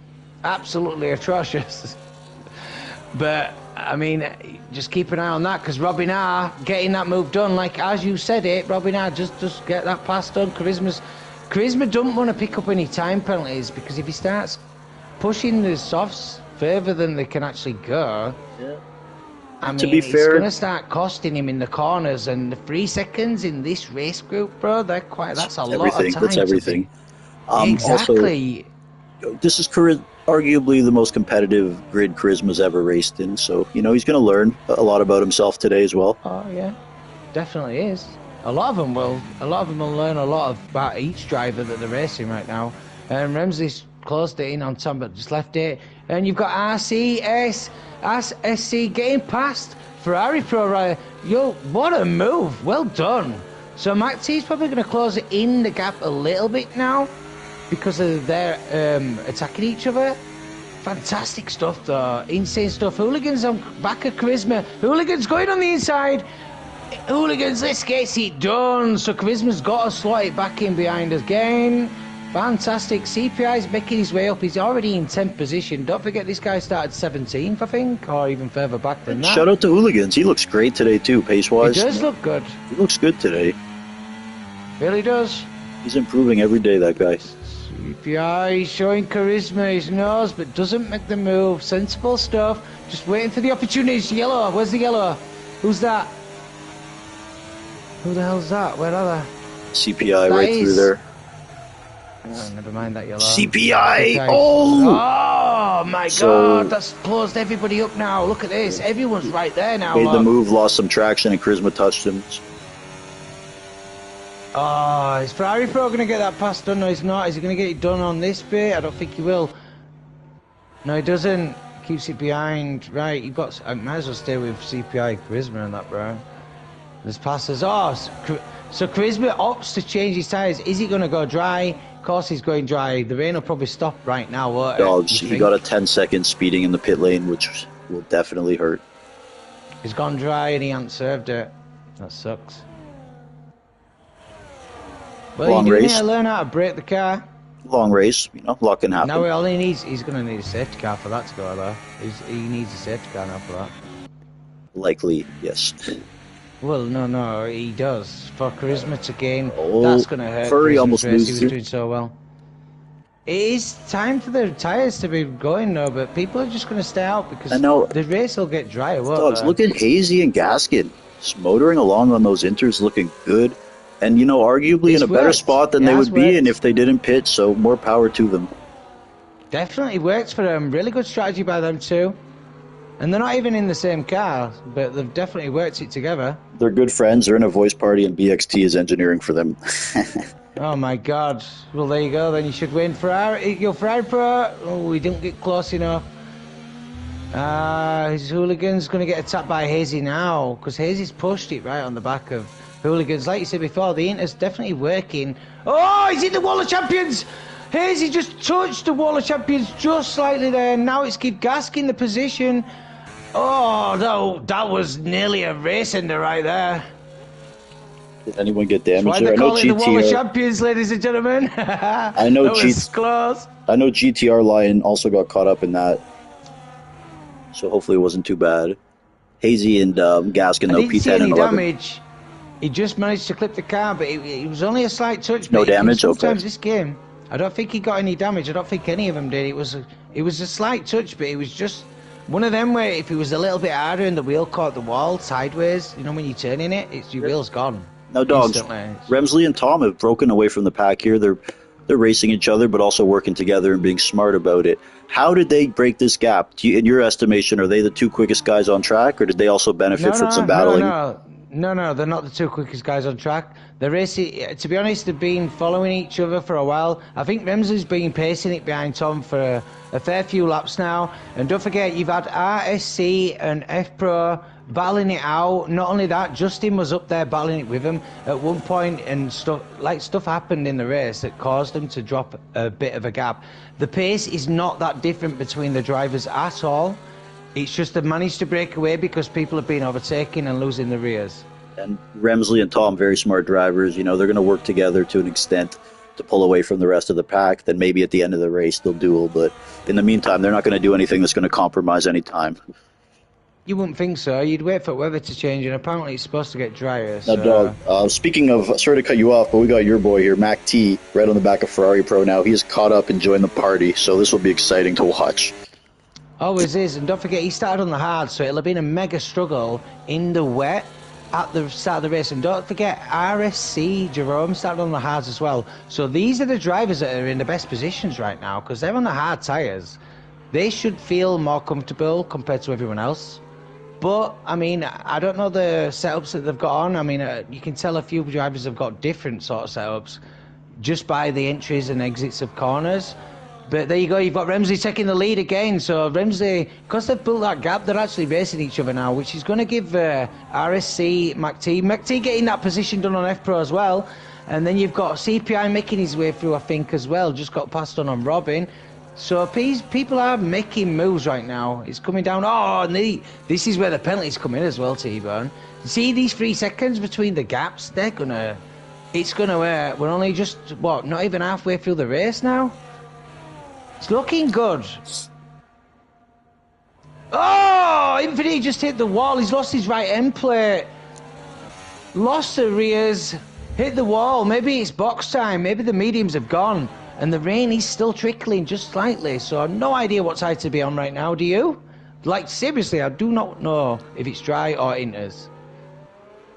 Absolutely atrocious. But, I mean, just keep an eye on that, because Robin R getting that move done, like as you said it, Robin R just get that pass done. Charisma don't want to pick up any time penalties, because if he starts pushing the softs further than they can actually go, I mean, To be it's fair- going to start costing him in the corners, and the 3 seconds in this race group, bro, that's a lot of Everything. time. That's to everything. be- Exactly. Also, this is arguably the most competitive grid Charisma's ever raced in, so, he's going to learn a lot about himself today as well. Oh yeah, definitely is. A lot of them will learn a lot about each driver that they're racing right now. And Remsley's closed it in on Tom, but just left it. And you've got RSC getting past Ferrari Pro rider. Yo, what a move! Well done. So Mac T's probably going to close it in the gap a little bit now because of their attacking each other. Fantastic stuff though, insane stuff. Hooligans on back of Charisma. Hooligans going on the inside. Hooligans, let's get it done. So Charisma's got to slot it back in behind us again. Fantastic. CPI's making his way up. He's already in 10th position. Don't forget this guy started 17th, I think, or even further back than that. Shout out to Hooligans. He looks great today too, pace-wise. He does look good. He looks good today. Really does. He's improving every day, that guy. CPI showing Charisma his nose, but doesn't make the move. Sensible stuff. Just waiting for the opportunities. Yellow. Where's the yellow? Who's that? Who the hell's that? Where are they? CPI That right through is- there. Oh, never mind that yellow. CPI! Okay. Oh! Oh my So- god, that's closed everybody up now. Look at this. Everyone's right there now. Made the look. move, lost some traction, and Charisma touched him. Oh, is Ferrari Pro going to get that pass done? No, he's not. Is he going to get it done on this bit? I don't think he will. No, he doesn't. Keeps it behind. Right, you've got... I might as well stay with CPI Charisma and that, bro. There's passes. Oh, so Charisma opts to change his tyres. Is he going to go dry? Of course he's going dry. The rain will probably stop right now, won't it? Dogs, he got a 10-second speeding in the pit lane, which will definitely hurt. He's gone dry and he hasn't served it. That sucks. Well, Long you do need race. to learn how to brake the car. Long race, you know, luck can happen. Now all he needs, he's going to need a safety car for that to go though. He needs a safety car now for that. Likely, yes. Well, no, he does. For Charisma to gain, Oh, that's going to hurt. Furry Charisma's almost race. He loses was you. doing so well. It is time for the tyres to be going though, but people are just going to stay out because I know. the race will get drier, won't Dogs, it? look at Hazy and Gaskin. Just motoring along on those inters, looking good. And, you know, arguably It's in a better worked. spot than It they has would be in worked. if they didn't pit, so more power to them. Definitely works for them. Really good strategy by them too. And they're not even in the same car, but they've definitely worked it together. They're good friends, they're in a voice party, and BXT is engineering for them. Oh my god. Well, there you go. Then you should win. Ferrari Pro. Oh, we didn't get close enough. His Hooligan's going to get attacked by Hazy now, because Hazy's pushed it right on the back of Hooligans. Like you said before, the Inter's definitely working. Oh, he's in the Wall of Champions! Hazy just touched the Wall of Champions just slightly there. Now it's give Gaskin the position. Oh, no, that was nearly a race ender right there. Did anyone get Why damaged they there? call it the Wall of Champions, ladies and gentlemen? I know that was close. I know GTR Lion also got caught up in that. So hopefully it wasn't too bad. Hazy and Gaskin, I though, didn't see P10 any and 11. damage. He just managed to clip the car, but it was only a slight touch. No but damage? Sometimes Okay. this game, I don't think he got any damage. I don't think any of them did. It was a slight touch, but it was just one of them where if it was a little bit harder and the wheel caught the wall sideways, you know, when you're turning it, your wheel's gone. Now, dogs, Instantly. Remsley and Tom have broken away from the pack here. They're racing each other, but also working together and being smart about it. How did they break this gap? In your estimation, are they the two quickest guys on track, or did they also benefit from some battling? No, they're not the two quickest guys on track. They're racing, to be honest, they've been following each other for a while. I think Remsley's been pacing it behind Tom for a fair few laps now. And don't forget, you've had RSC and F Pro battling it out. Not only that, Justin was up there battling it with him at one point, and stuff happened in the race that caused them to drop a bit of a gap. The pace is not that different between the drivers at all. It's just they've managed to break away because people have been overtaking and losing the rears. And Remsley and Tom, very smart drivers. You know, they're going to work together to an extent to pull away from the rest of the pack. Then maybe at the end of the race they'll duel. But in the meantime, they're not going to do anything that's going to compromise any time. You wouldn't think so. You'd wait for weather to change, and apparently it's supposed to get drier. Now, Dog, speaking of, sorry to cut you off, but we got your boy here, Mac T, right on the back of Ferrari Pro now. He's caught up and joined the party, so this will be exciting to watch. Always is, and don't forget he started on the hard, so it'll have been a mega struggle in the wet at the start of the race. And don't forget RSC Jerome started on the hards as well. So these are the drivers that are in the best positions right now because they're on the hard tyres. They should feel more comfortable compared to everyone else. But I mean, I don't know the setups that they've got on. I mean, you can tell a few drivers have got different sort of setups just by the entries and exits of corners. But there you go, you've got Remsley taking the lead again. So Remsley, because they've built that gap, they're actually racing each other now, which is going to give RSC, McT getting that position done on F Pro as well. And then you've got CPI making his way through, I think, as well. Just got passed on Robin. So people are making moves right now. It's coming down. Oh, and this is where the penalties come in as well, T-Bone. See these 3 seconds between the gaps? It's gonna we're only just, not even halfway through the race now? It's looking good. Oh, Infinity just hit the wall. He's lost his right end plate. Lost the rears. Hit the wall. Maybe it's box time. Maybe the mediums have gone. And the rain is still trickling just slightly. So I've no idea what side to be on right now. Do you? Like, seriously, I do not know if it's dry or inters.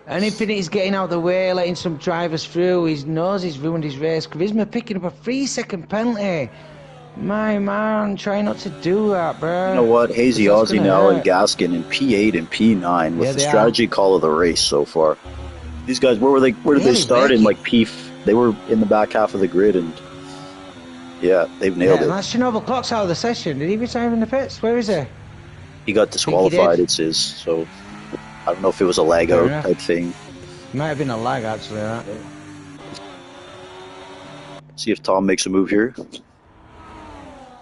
And Infinity's getting out of the way, letting some drivers through. His nose has ruined his race. Charisma picking up a 3-second penalty. My man, try not to do that, bro. You know what? Hazy, Aussie now, and Gaskin in P8 and P9 with the strategy call of the race so far. These guys, where were they? Where did they Really start? In wreck it. like they were in the back half of the grid, and yeah, they've nailed Yeah, it. and that's Chernobyl Clock's out of the session. Did he retire in the pits? Where is he? He got Think he disqualified. did. It says so. I don't know if it was a lag Fair out enough. type thing. Might have been a lag actually. That. See if Tom makes a move here.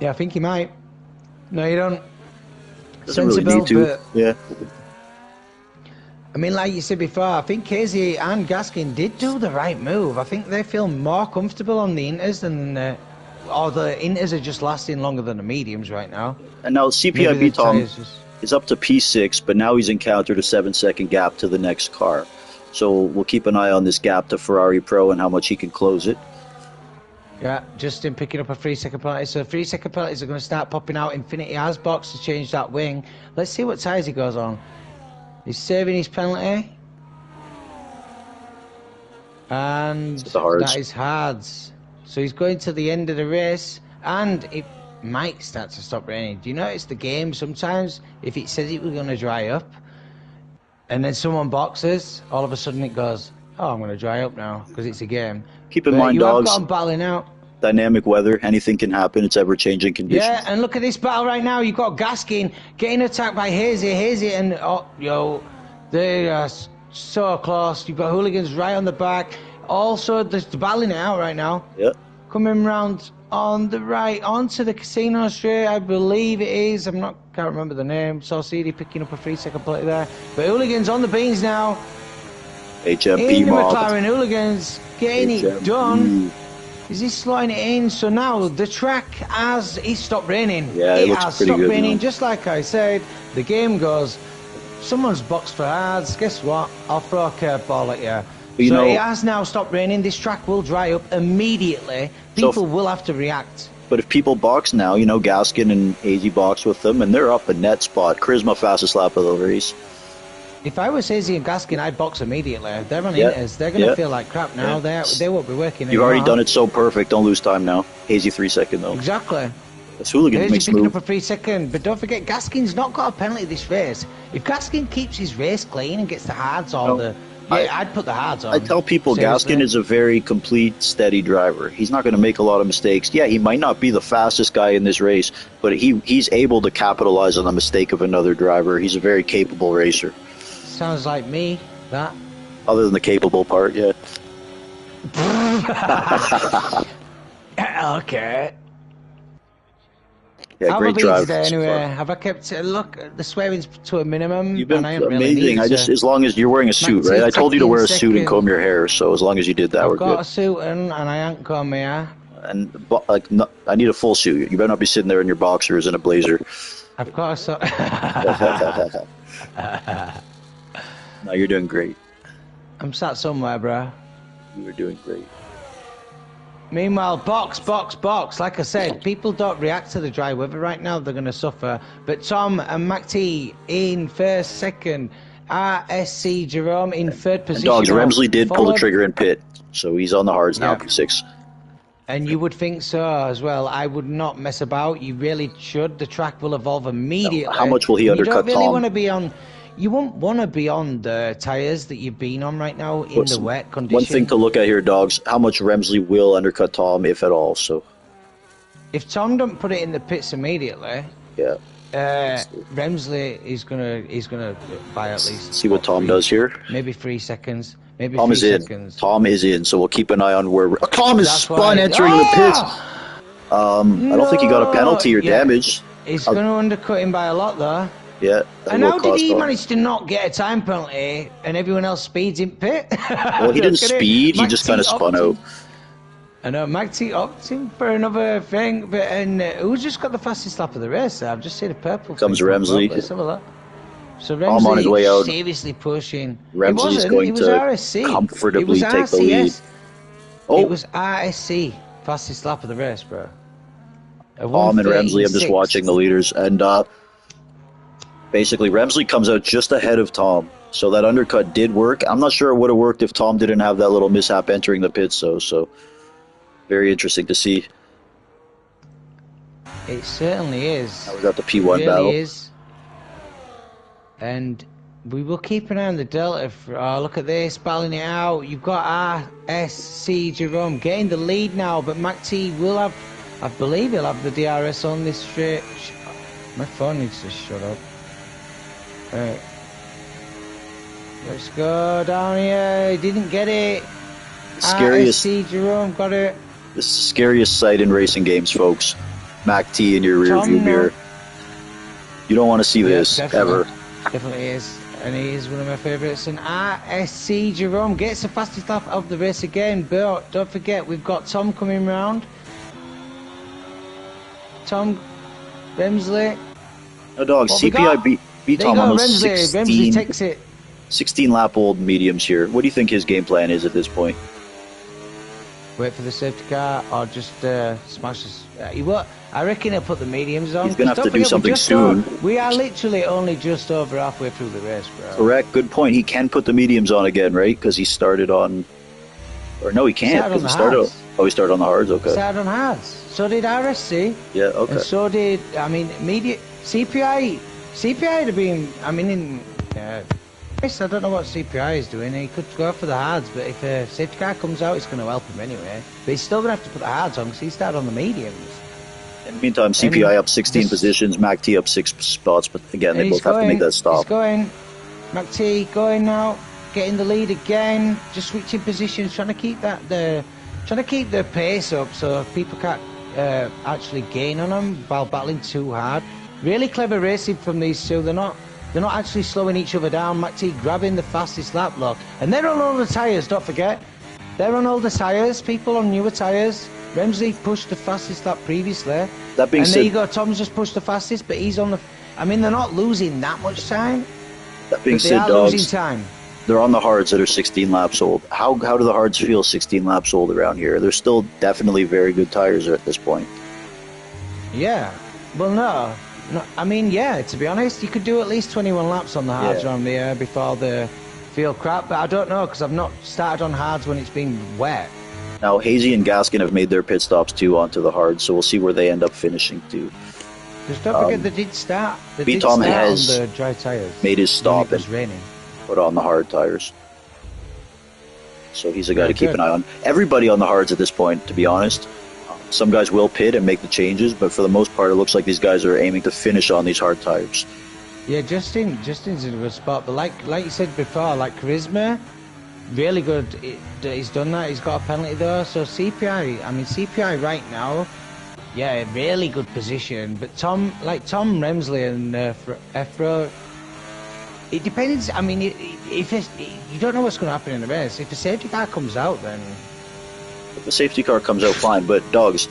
Yeah, I think he might. No, you don't. Doesn't really Sensible, need to. but Yeah. I mean, like you said before, I think Casey and Gaskin did do the right move. I think they feel more comfortable on the inters than or the inters are just lasting longer than the mediums right now. And now Maybe CPIB the Tom tires just... is up to P6, but now he's encountered a 7-second gap to the next car. So we'll keep an eye on this gap to Ferrari Pro and how much he can close it. Yeah, Justin picking up a 3-second penalty. So 3-second penalties are going to start popping out. Infinity has box to change that wing. Let's see what tires he goes on. He's serving his penalty. And that is hards. So he's going to the end of the race. And it might start to stop raining. Do you notice the game sometimes, if it says it was going to dry up, and then someone boxes, all of a sudden it goes, oh, I'm going to dry up now, because it's a game. Keep in mind, you have dogs, got him battling out. dynamic weather, anything can happen. It's ever-changing conditions. Yeah, and look at this battle right now. You've got Gaskin getting attacked by Hazy, and they are so close. You've got Hooligans right on the back. Also, there's the battling it out right now. Yeah. Coming round on the right, onto the casino straight, I believe it is. Can't remember the name. Saw CD picking up a 3-second plate there. But Hooligans on the beans now. HMP in the mob. McLaren, Hooligans getting it done. Is he sliding it in? So now the track it's stopped raining. Yeah, it looks has pretty stopped good raining. now. Just like I said, the game goes, someone's boxed for hards. Guess what? I'll throw a curveball at you. You know, it has now stopped raining. This track will dry up immediately. People will have to react. But if people box now, Gaskin and AZ box with them, and they're up a net spot. Charisma fastest lap of the race. If I was Hazy and Gaskin, I'd box immediately. They're on inters. They're going to feel like crap now. They won't be working anymore. You've already done it so perfect. Don't lose time now. Hazy 3-second though. Exactly. This Hooligan makes picking move. up a 3-second, but don't forget Gaskin's not got a penalty this race. If Gaskin keeps his race clean and gets the hards I'd put the hards on. I tell people Seriously. Gaskin is a very complete, steady driver. He's not going to make a lot of mistakes. Yeah, he might not be the fastest guy in this race, but he's able to capitalize on the mistake of another driver. He's a very capable racer. Sounds like me, that. Other than the capable part, yeah. Okay. Yeah, How great have I drive. been today so anyway? far. Have I kept the swearing's to a minimum? You've been and I haven't really amazing. needed As long as you're wearing a suit, right? I told you to wear a suit and comb your hair, so as long as you did that, we're I've got good. a suit and I ain't combed my hair. And I need a full suit. You better not be sitting there in your boxers and a blazer. I've got a suit. No, you're doing great. I'm sat somewhere, bro. You're doing great. Meanwhile, box. Like I said, people don't react to the dry weather right now. They're going to suffer. But Tom and Mac T in first, second. RSC Jerome in third position. And dogs, Remsley did pull the trigger in pit, so he's on the hards now, P6. And you would think so as well. I would not mess about. You really should. The track will evolve immediately. How much will he undercut You don't really Tom? want to be on... You won't want to be on the tyres that you've been on right now in the wet condition. One thing to look at here, dogs, how much Remsley will undercut Tom, if at all. So, if Tom don't put it in the pits immediately, yeah, Remsley is gonna buy at least. See what Tom does here. Maybe 3 seconds. Maybe Tom 3 is in. seconds. Tom is in. So we'll keep an eye on where Tom is spun entering the pits. I don't think he got a penalty or damage. He's going to undercut him by a lot though. Yeah. And how did he manage to not get a time penalty and everyone else speeds in pit? Well, he didn't speed. He just kind of spun out. I know, Magty opting for another thing, and who's just got the fastest lap of the race? I've just seen a purple. Comes Remsley. Let's have a look. So I'm on his way out. Seriously pushing. Remsley's going to comfortably take the lead. Oh. It was RSC, fastest lap of the race, bro. Tom and Remsley, I'm just watching the leaders, and basically Remsley comes out just ahead of Tom. So that undercut did work. I'm not sure it would have worked if Tom didn't have that little mishap entering the pits, so very interesting to see. It certainly is. Now we got the P1 it really battle. Is. And We will keep an eye on the Delta. Oh, look at this, battling it out. You've got RSC Jerome getting the lead now, but Mac T will have, I believe he'll have the DRS on this straight. My phone needs to shut up. Right. Let's go down here. He didn't get it. Scariest. RSC Jerome got it. This is the scariest sight in racing games, folks. Mac T in your rear view mirror. You don't want to see this ever. Definitely is. And he is one of my favourites. And RSC Jerome gets the fastest lap of the race again. But don't forget, we've got Tom coming round. Tom Remsley. No, dog. CPI beat Tom almost Remsley takes it. 16 lap old mediums here. What do you think his game plan is at this point? Wait for the safety car or just smash this. I reckon he'll put the mediums on. He's going to have to do something soon. We are literally only just over halfway through the race, bro. Correct. Good point. He can put the mediums on again, right? Because he started on... Or no, he can't. He started on the hards? Okay. Started on hards. So did RSC. Yeah, okay. And so did, CPI would have been, I don't know what CPI is doing. He could go for the hards, but if a safety car comes out, it's going to help him anyway. But he's still going to have to put the hards on because he started on the mediums. In the meantime, CPI up 16 positions, Mac T up 6 spots, but again, they both have to make that stop. He's going. Mac T going now, getting the lead again, just switching positions, trying to keep the pace up so people can't actually gain on him while battling too hard. Really clever racing from these two. They're not actually slowing each other down. Mac T grabbing the fastest lap lock. And they're on older tyres, don't forget. They're on older tyres, people on newer tyres. Remsley pushed the fastest lap previously. That being said, there you go, Tom's just pushed the fastest, but he's on the... they're not losing that much time. That being said, dogs, they're on the hards that are 16 laps old. How do the hards feel 16 laps old around here? They're still definitely very good tyres at this point. Yeah. Well, no, to be honest, you could do at least 21 laps on the hards around the before they feel crap, but I don't know because I've not started on hards when it's been wet. Now, Hazy and Gaskin have made their pit stops too onto the hards, so we'll see where they end up finishing too. Just don't forget they did start. Tom has on the dry tyres. Made his stop and raining. Put on the hard tyres. So he's a guy to keep an eye on. Everybody on the hards at this point, to be honest. Some guys will pit and make the changes, but for the most part, it looks like these guys are aiming to finish on these hard tyres. Yeah, Justin's in a good spot, but like you said before, like Charisma, really good. He's done that. He's got a penalty though. So CPI right now, yeah, really good position. But Tom Remsley and Efro, it depends. If you don't know what's going to happen in the race. If a safety car comes out, then. If the safety car comes out, fine. But dogs,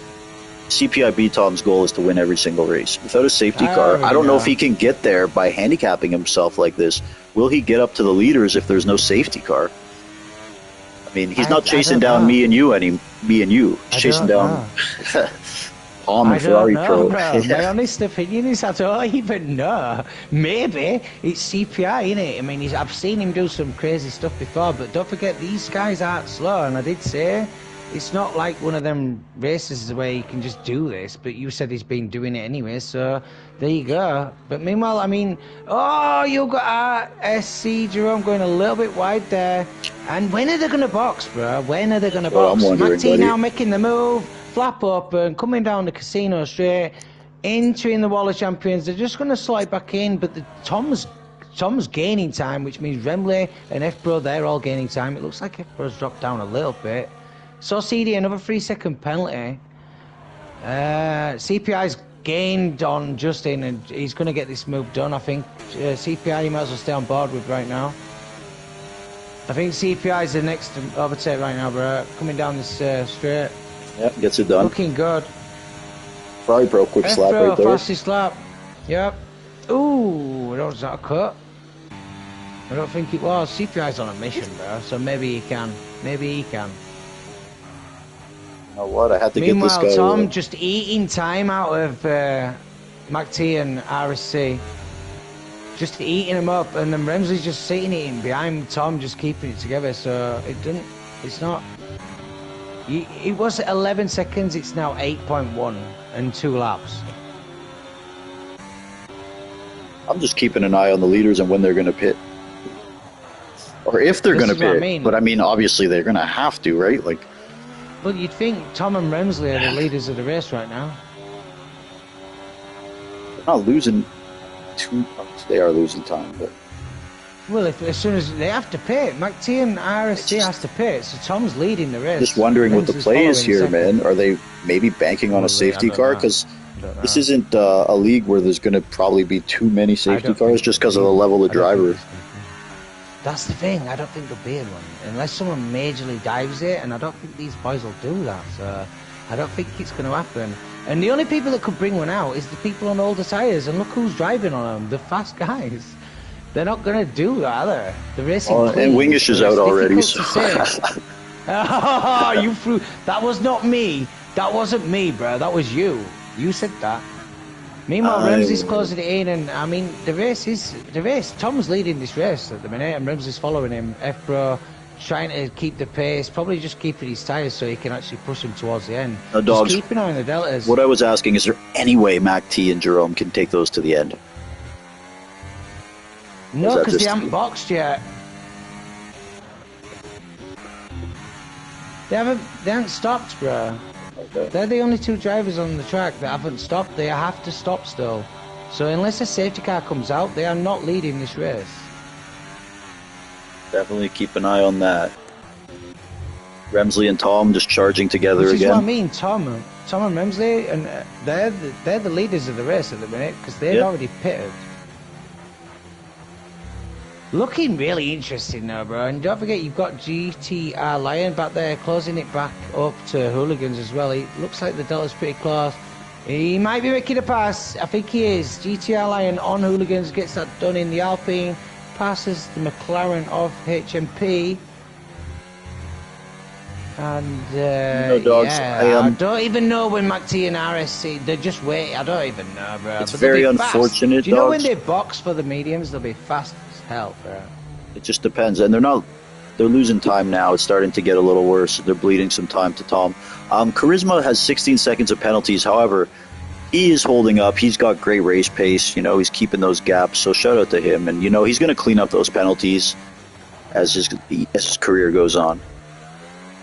CPI Tom's goal is to win every single race. Without a safety car, I don't know if he can get there by handicapping himself like this. Will he get up to the leaders if there's no safety car? He's not chasing down me and you. He's chasing down Tom and Ferrari Pro. My honest opinion is I don't even know. Maybe it's CPI, innit? I've seen him do some crazy stuff before, but don't forget these guys aren't slow, and I did say it's not like one of them races where you can just do this, but you said he's been doing it anyway, so there you go. But meanwhile, you've got RSC Jerome going a little bit wide there. And when are they going to box, bro? When are they going to box? Mac T now making the move, flap up and coming down the casino straight, entering the Wall of Champions. They're just going to slide back in, but Tom's gaining time, which means Remley and F-Pro, they're all gaining time. It looks like F-Pro's dropped down a little bit. So CD, another 3-second penalty. CPI's gained on Justin, and he's going to get this move done, I think. CPI, you might as well stay on board with right now. I think CPI's the next to overtake right now, bro. Coming down this straight. Yep, gets it done. Looking good. Ferrari Pro, quick slap right there. Fastest lap. Yep. Ooh, that was not a cut. I don't think it was. CPI's on a mission, bro, so maybe he can. You know what? I had to get this guy. Meanwhile, Tom just eating time out of Mac T and RSC. Just eating him up, and then Remsley's just sitting eating behind Tom, just keeping it together. So it's not. It was 11 seconds. It's now 8.1 and 2 laps. I'm just keeping an eye on the leaders and when they're going to pit. Or if they're going to This is what I pit. mean. But I mean, obviously they're going to have to, right? Like, Well, you'd think Tom and Remsley are the leaders of the race right now. they're not losing too much. They are losing time, but Well, as soon as they have to pit, McT and RSC has to pit, so Tom's leading the race. just wondering what the Remsley's play is following here, second. man. Are they maybe banking on a Probably, safety I don't car? know. Because I don't this know. isn't a league where there's going to probably be too many I safety don't cars think just there'll because of be the one. level of I don't think driver. there's gonna be. That's the thing. I don't think there'll be one unless someone majorly dives it, and I don't think these boys will do that. So I don't think it's going to happen. And the only people that could bring one out is the people on older tyres, and look who's driving on them, the fast guys. They're not going to do that, are they? The racing Oh, clean, and Wingish is so it's out already. difficult So. to say. Oh, you threw. That was not me. That wasn't me, bro. That was you. You said that. Meanwhile, Ramsey's closing it in, and I mean, the race. Tom's leading this race at the minute, and Ramsey's following him. F-Pro trying to keep the pace, probably just keeping his tyres so he can actually push him towards the end. Now, dogs, just keep an eye on the deltas. what I was asking, is there any way MacT and Jerome can take those to the end? No, that because they just- haven't boxed yet. They haven't stopped, bro. Okay. They're the only two drivers on the track that haven't stopped. They have to stop still. So unless a safety car comes out, they are not leading this race. Definitely keep an eye on that. Remsley and Tom just charging together Which is again. what I mean, Tom and Remsley, and they're the leaders of the race at the minute because they've already pitted. Looking really interesting now, bro. And don't forget, you've got GTR Lion back there closing it back up to Hooligans as well. It looks like the Delta's pretty close. He might be making a pass. I think he is. GTR Lion on Hooligans gets that done in the Alpine. Passes the McLaren of HMP. And No, dogs, yeah, I don't even know when McT and RSC. They just wait. I don't even know, bro. It's But they'll very be fast. unfortunate, Do you know when dogs. they box for the mediums? They'll be fast as hell, bro. It just depends, and they're losing time now. It's starting to get a little worse. They're bleeding some time to Tom. Charisma has 16 seconds of penalties. However, he is holding up. He's got great race pace. You know, he's keeping those gaps. So shout out to him. And you know, he's going to clean up those penalties as his career goes on.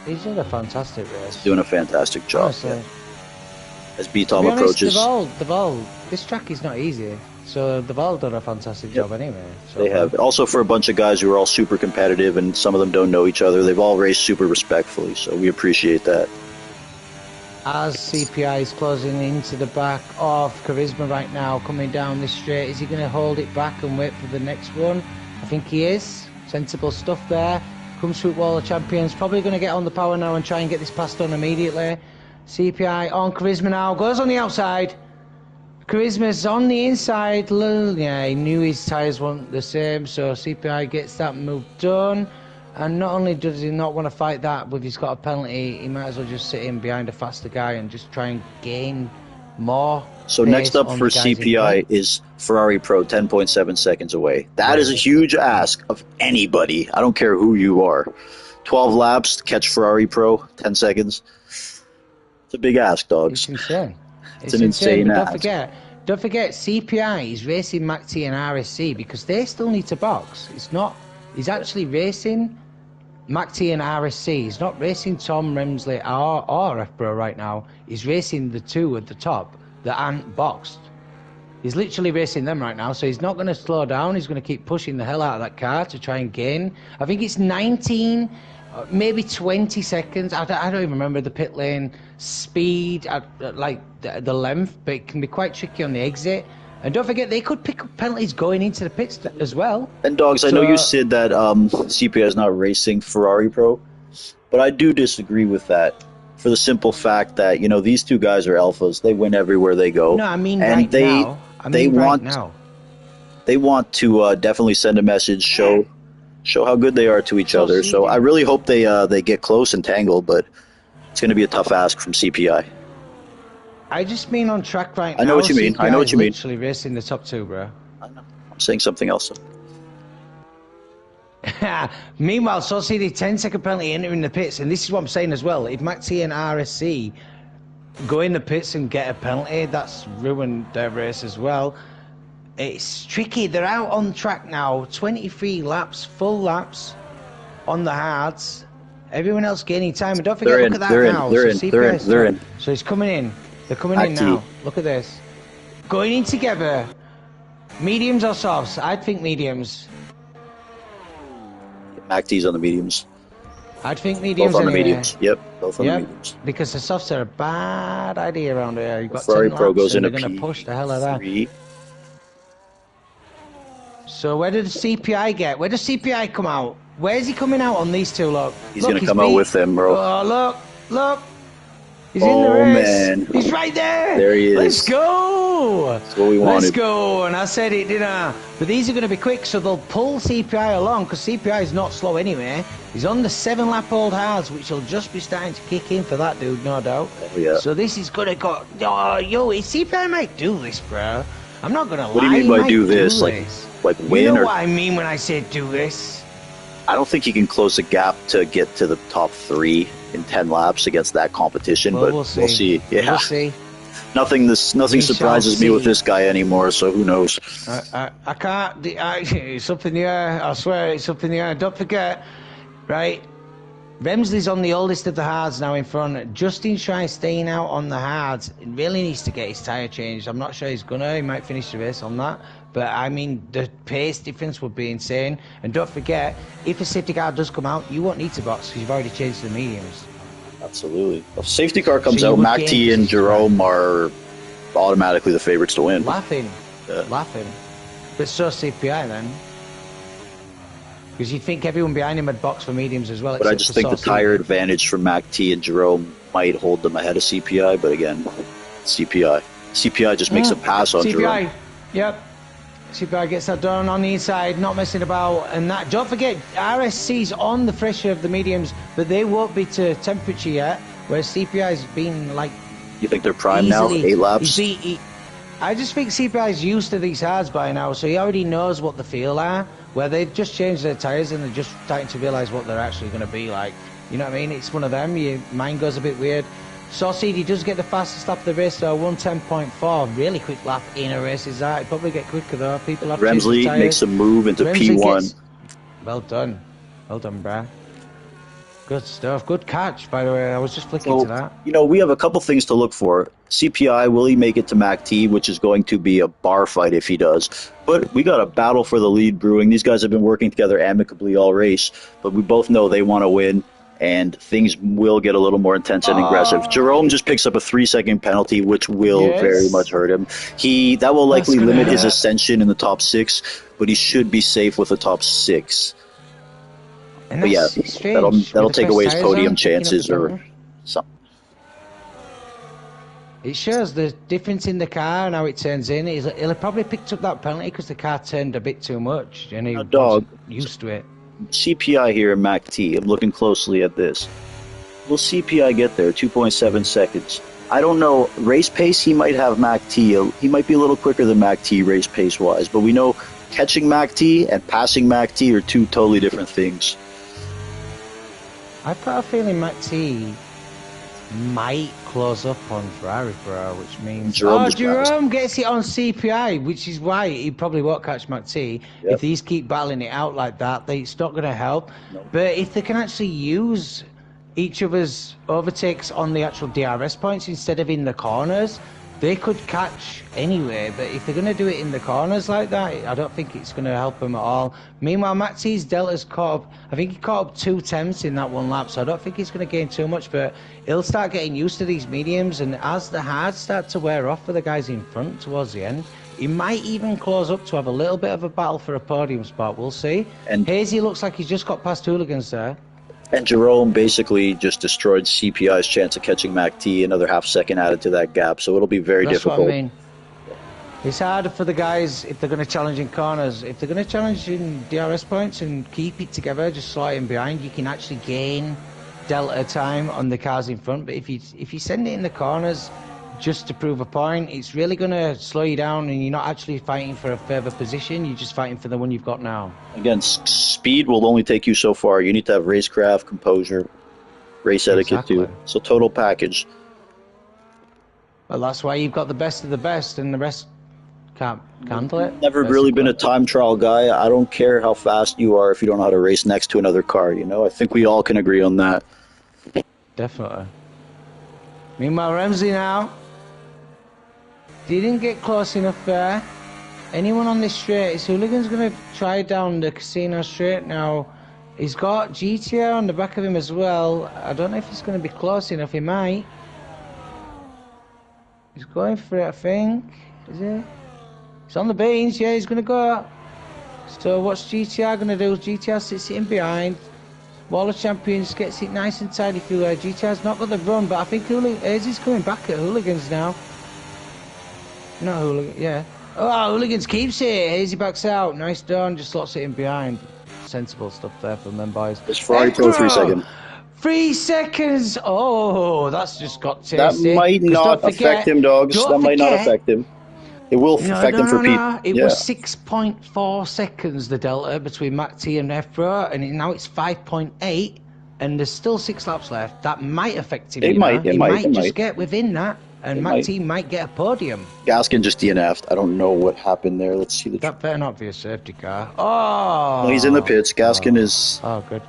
He's doing a fantastic race. Doing a fantastic job. Honestly. Yeah. As To B-Tom be honest, approaches, they've all, this track is not easy. So they've all done a fantastic job anyway. So they have. Also, for a bunch of guys who are all super competitive, and some of them don't know each other, they've all raced super respectfully. So we appreciate that. As CPI is closing into the back of Charisma right now, coming down this straight, is he going to hold it back and wait for the next one? I think he is. Sensible stuff there. Comes through Wall of Champions. Probably going to get on the power now and try and get this pass done immediately. CPI on Charisma now. Goes on the outside. Charisma's on the inside. Yeah, he knew his tyres weren't the same, so CPI gets that move done. And not only does he not want to fight that, but if he's got a penalty, he might as well just sit in behind a faster guy and just try and gain more. So pace next up on for the guys in CPI front. is Ferrari Pro, 10.7 seconds away. That is a huge ask of anybody. I don't care who you are. 12 laps to catch Ferrari Pro, 10 seconds. It's a big ask, dogs. It's insane. It's an insane but ask. Don't forget, CPI is racing MacT and RSC because they still need to box. It's not. He's actually racing MacT and RSC. He's not racing Tom Remsley or F-Pro right now. He's racing the two at the top that aren't boxed. He's literally racing them right now, so he's not going to slow down. He's going to keep pushing the hell out of that car to try and gain. I think it's 19, maybe 20 seconds. I don't even remember the pit lane speed, like the length, but it can be quite tricky on the exit. And don't forget, they could pick up penalties going into the pits as well. And dogs, I know you said that CPI is not racing Ferrari Pro, but I do disagree with that for the simple fact that, you know, these two guys are alphas. They win everywhere they go. No, I mean and right now. They want to definitely send a message, show how good they are to each other. So I really hope they get close and tangle, but it's going to be a tough ask from CPI. I just mean on track right now. I know what you mean. I know what you mean. Literally racing the top two, bro. I know. I'm saying something else. Meanwhile, so see the 10-second penalty entering the pits, and this is what I'm saying as well. If MacT and RSC go in the pits and get a penalty, that's ruined their race as well. It's tricky. They're out on track now. 23 laps, full laps. on the hards. Everyone else gaining time. And don't They're forget, look in. at that They're in. now. They're So in. CPI They're in. is They're in. so he's coming in. They're coming in Mac T. now. Look at this. Going in together. Mediums or softs? I'd think mediums. Mac T's on the mediums. I'd think mediums Both on the anyway. mediums. Yep, both on the Yep. mediums. Because the softs are a bad idea around here. You've got Ferrari 10 Pro laps goes and into they're going to push the hell out of that. P3. So where did the CPI get? Where does CPI come out? Where's he coming out on these two? Look. He's going to come out with them, bro. Oh, look. He's in the race. Man. He's right there. There he is. Let's go. That's what we wanted. Let's go. And I said it, didn't I? But these are going to be quick, so they'll pull CPI along because CPI is not slow anyway. He's on the 7-lap-old hards, which will just be starting to kick in for that dude, no doubt. Oh, yeah. So this is going to go. Oh, yo, CPI might do this, bro. I'm not going to lie. What do you mean by He do might this? Like win you know or? what I mean when I say do this? I don't think he can close the gap to get to the top 3 in 10 laps against that competition, Well, but we'll see. we'll see. Yeah. We'll see. Nothing We shall surprises me with see. this guy anymore, so who knows? I can't. It's up in the air. I swear, it's up in the air. Don't forget, right? Remsley's on the oldest of the hards now in front. Justin Shine staying out on the hards. He really needs to get his tyre changed. I'm not sure he's gonna. He might finish the race on that. But I mean, the pace difference would be insane. And don't forget, if a safety car does come out, you won't need to box because you've already changed the mediums. Absolutely. If safety car comes So you out, would Mac gain T and position. Jerome are automatically the favorites to win. Laughing. Yeah. Laughing. But so CPI then. Because you'd think everyone behind him had boxed for mediums as well. But I except just for think the Saucy. tire advantage for Mac T and Jerome might hold them ahead of CPI, but again, CPI. CPI just makes a pass on CPI. Jerome. Yep. CPI gets that done on the inside, not messing about. And that, don't forget, RSC's on the fresher of the mediums, but they won't be to temperature yet, whereas CPI's been like You think they're prime now? easily- 8 laps? I just think CPI's used to these hards by now, so he already knows what the feel are, where they've just changed their tyres and they're just starting to realise what they're actually going to be like. You know what I mean? It's one of them. Your mind goes a bit weird. Saucy, he does get the fastest lap of the race, though, 1:10.4. Really quick lap in a race is that. He'd probably get quicker, though. People have changed the Remsley tyres. makes a move into Remsley P1. gets- Well done. Well done, bruh. Good stuff. Good catch, by the way. I was just flicking to that. You know, we have a couple things to look for. CPI, will he make it to Mac T, which is going to be a bar fight if he does. But we got a battle for the lead brewing. These guys have been working together amicably all race, but we both know they want to win, and things will get a little more intense and aggressive. Jerome just picks up a 3-second penalty, which will Yes. very much hurt him. That will likely That's gonna limit his hurt. ascension in the top 6, but he should be safe with the top 6. And But yeah, that's strange. that'll With the take fresh away his tyres podium on, picking up chances the or penalty. something. It shows the difference in the car and how it turns in. He'll have probably picked up that penalty because the car turned a bit too much and he Now, dog. wasn't used to it. CPI here in Mac T. I'm looking closely at this. Will CPI get there? 2.7 seconds. I don't know. Race pace, he might have Mac T. He might be a little quicker than Mac T race pace wise, but we know catching Mac T and passing Mac T are two totally different things. I've got a feeling Matt T might close up on Ferrari Pro, which means Jerome gets it on CPI, which is why he probably won't catch Matt T. Yep. If these keep battling it out like that, it's not going to help. No. But if they can actually use each other's overtakes on the actual DRS points instead of in the corners, they could catch anyway. But if they're going to do it in the corners like that, I don't think it's going to help them at all. Meanwhile, Matt T's Delta's caught up. I think he caught up 2 tenths in that one lap, so I don't think he's going to gain too much. But he'll start getting used to these mediums, and as the hards start to wear off for the guys in front towards the end, he might even close up to have a little bit of a battle for a podium spot. We'll see. And Hazy looks like he's just got past Hooligans there. And Jerome basically just destroyed CPI's chance of catching Mac T, another half second added to that gap, so it'll be very That's difficult. what I mean. It's harder for the guys if they're going to challenge in corners. If they're going to challenge in DRS points and keep it together, just sliding behind, you can actually gain delta time on the cars in front. But if you send it in the corners just to prove a point, it's really going to slow you down, and you're not actually fighting for a further position. You're just fighting for the one you've got now. Again, speed will only take you so far. You need to have racecraft, composure, race etiquette too. Exactly. So total package. Well, that's why you've got the best of the best, and the rest can't handle it. Never really been a time trial guy. I don't care how fast you are if you don't know how to race next to another car, you know? I think we all can agree on that. Definitely. Meanwhile, Ramsey now didn't get close enough there. Anyone on this straight, his hooligan's going to try down the casino straight now. He's got GTR on the back of him as well. I don't know if he's going to be close enough. He might. He's going for it, I think. Is he? He's on the beans. Yeah, he's going to go. So what's GTR going to do? GTR sits in behind. Wall of Champions gets it nice and tidy through there. GTR's not got the run, but I think Hazy's coming back at Hooligans now. Not Hooligans, yeah. Oh, Hooligans keeps it. Hazy backs out. Nice done. Just slots it in behind. Sensible stuff there from them boys. It's Ferrari Pro 3 seconds. 3 seconds. Oh, that's just got tasty. That might not affect him, dogs. That might not affect him. It will affect him for Pete. It was 6.4 seconds, the delta between Mac T and F Pro, and now it's 5.8, and there's still 6 laps left. That might affect him. It might just get within that, and Mac T might get a podium. Gaskin just DNF'd. I don't know what happened there. Let's see. That better not be a safety car. Oh! No, he's in the pits. Gaskin is... Oh, good.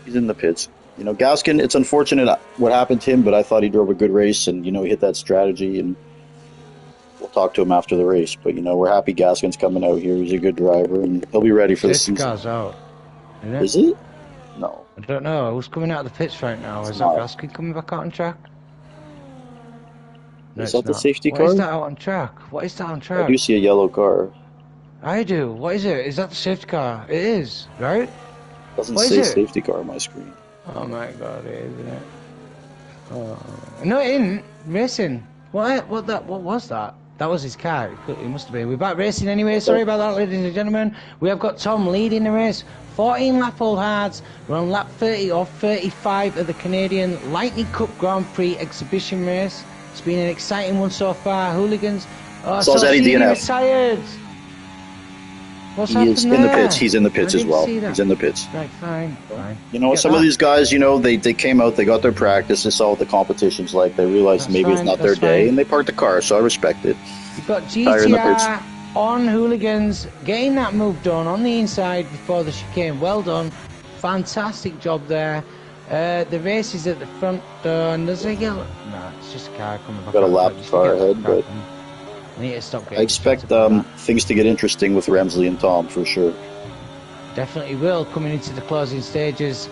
He's in the pits. You know, Gaskin, it's unfortunate what happened to him, but I thought he drove a good race, and, you know, he hit that strategy, and we'll talk to him after the race. But, you know, we're happy Gaskin's coming out here. He's a good driver, and he'll be ready for the season. Car's out. Is it? No. I don't know. Who's coming out of the pits right now? Is that Gaskin coming back out on track? No, is that the safety car? What is that out on track? What is that on track? I do see a yellow car. I do. What is it? Is that the safety car? It is, right? Doesn't say safety car on my screen. Oh my god, it is, isn't it? Oh. No, it isn't. Racing. What was that? That was his car. It must have been. We're back racing anyway. Sorry about that, ladies and gentlemen. We have got Tom leading the race. 14 lap old hards. We're on lap 30 or 35 of the Canadian Lightning Cup Grand Prix exhibition race. It's been an exciting one so far. Hooligans. Oh, so Eddie DNF. Retired. What's he is in there? the pits. He's in the pits as well. He's in the pits. Right, fine. You know, some of these guys, you know, they came out, they got their practice, they saw what the competition's like, they realized maybe it's not their day, and they parked the car, so I respect it. You've got GTR on Hooligans, getting that move done on the inside before the chicane. Well done. Fantastic job there. The race is at the front door, and there's a yellow... No, it's just a car coming back. Got a lap car ahead, but... I expect things to get interesting with Ramsley and Tom, for sure. Definitely will, coming into the closing stages.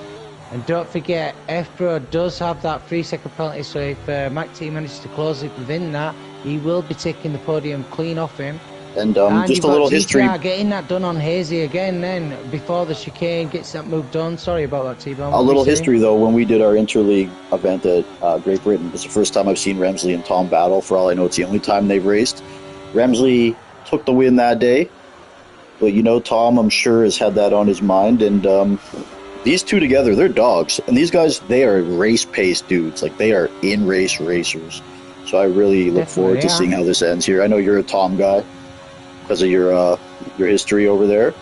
And don't forget, F-Pro does have that 3-second penalty, so if Mac T manages to close it within that, he will be taking the podium clean off him. And just a little history. Getting that done on Hazy again then, before the chicane gets that move done. Sorry about that, T-Bone. A little history, though, when we did our interleague event at Great Britain, it's the first time I've seen Ramsley and Tom battle. For all I know, it's the only time they've raced. Ramsley took the win that day, but, you know, Tom, I'm sure, has had that on his mind, and these two together, they're dogs. And these guys, they are race-paced dudes. Like, they are in-race racers. So I really look forward to seeing how this ends here. I know you're a Tom guy because of your history over there.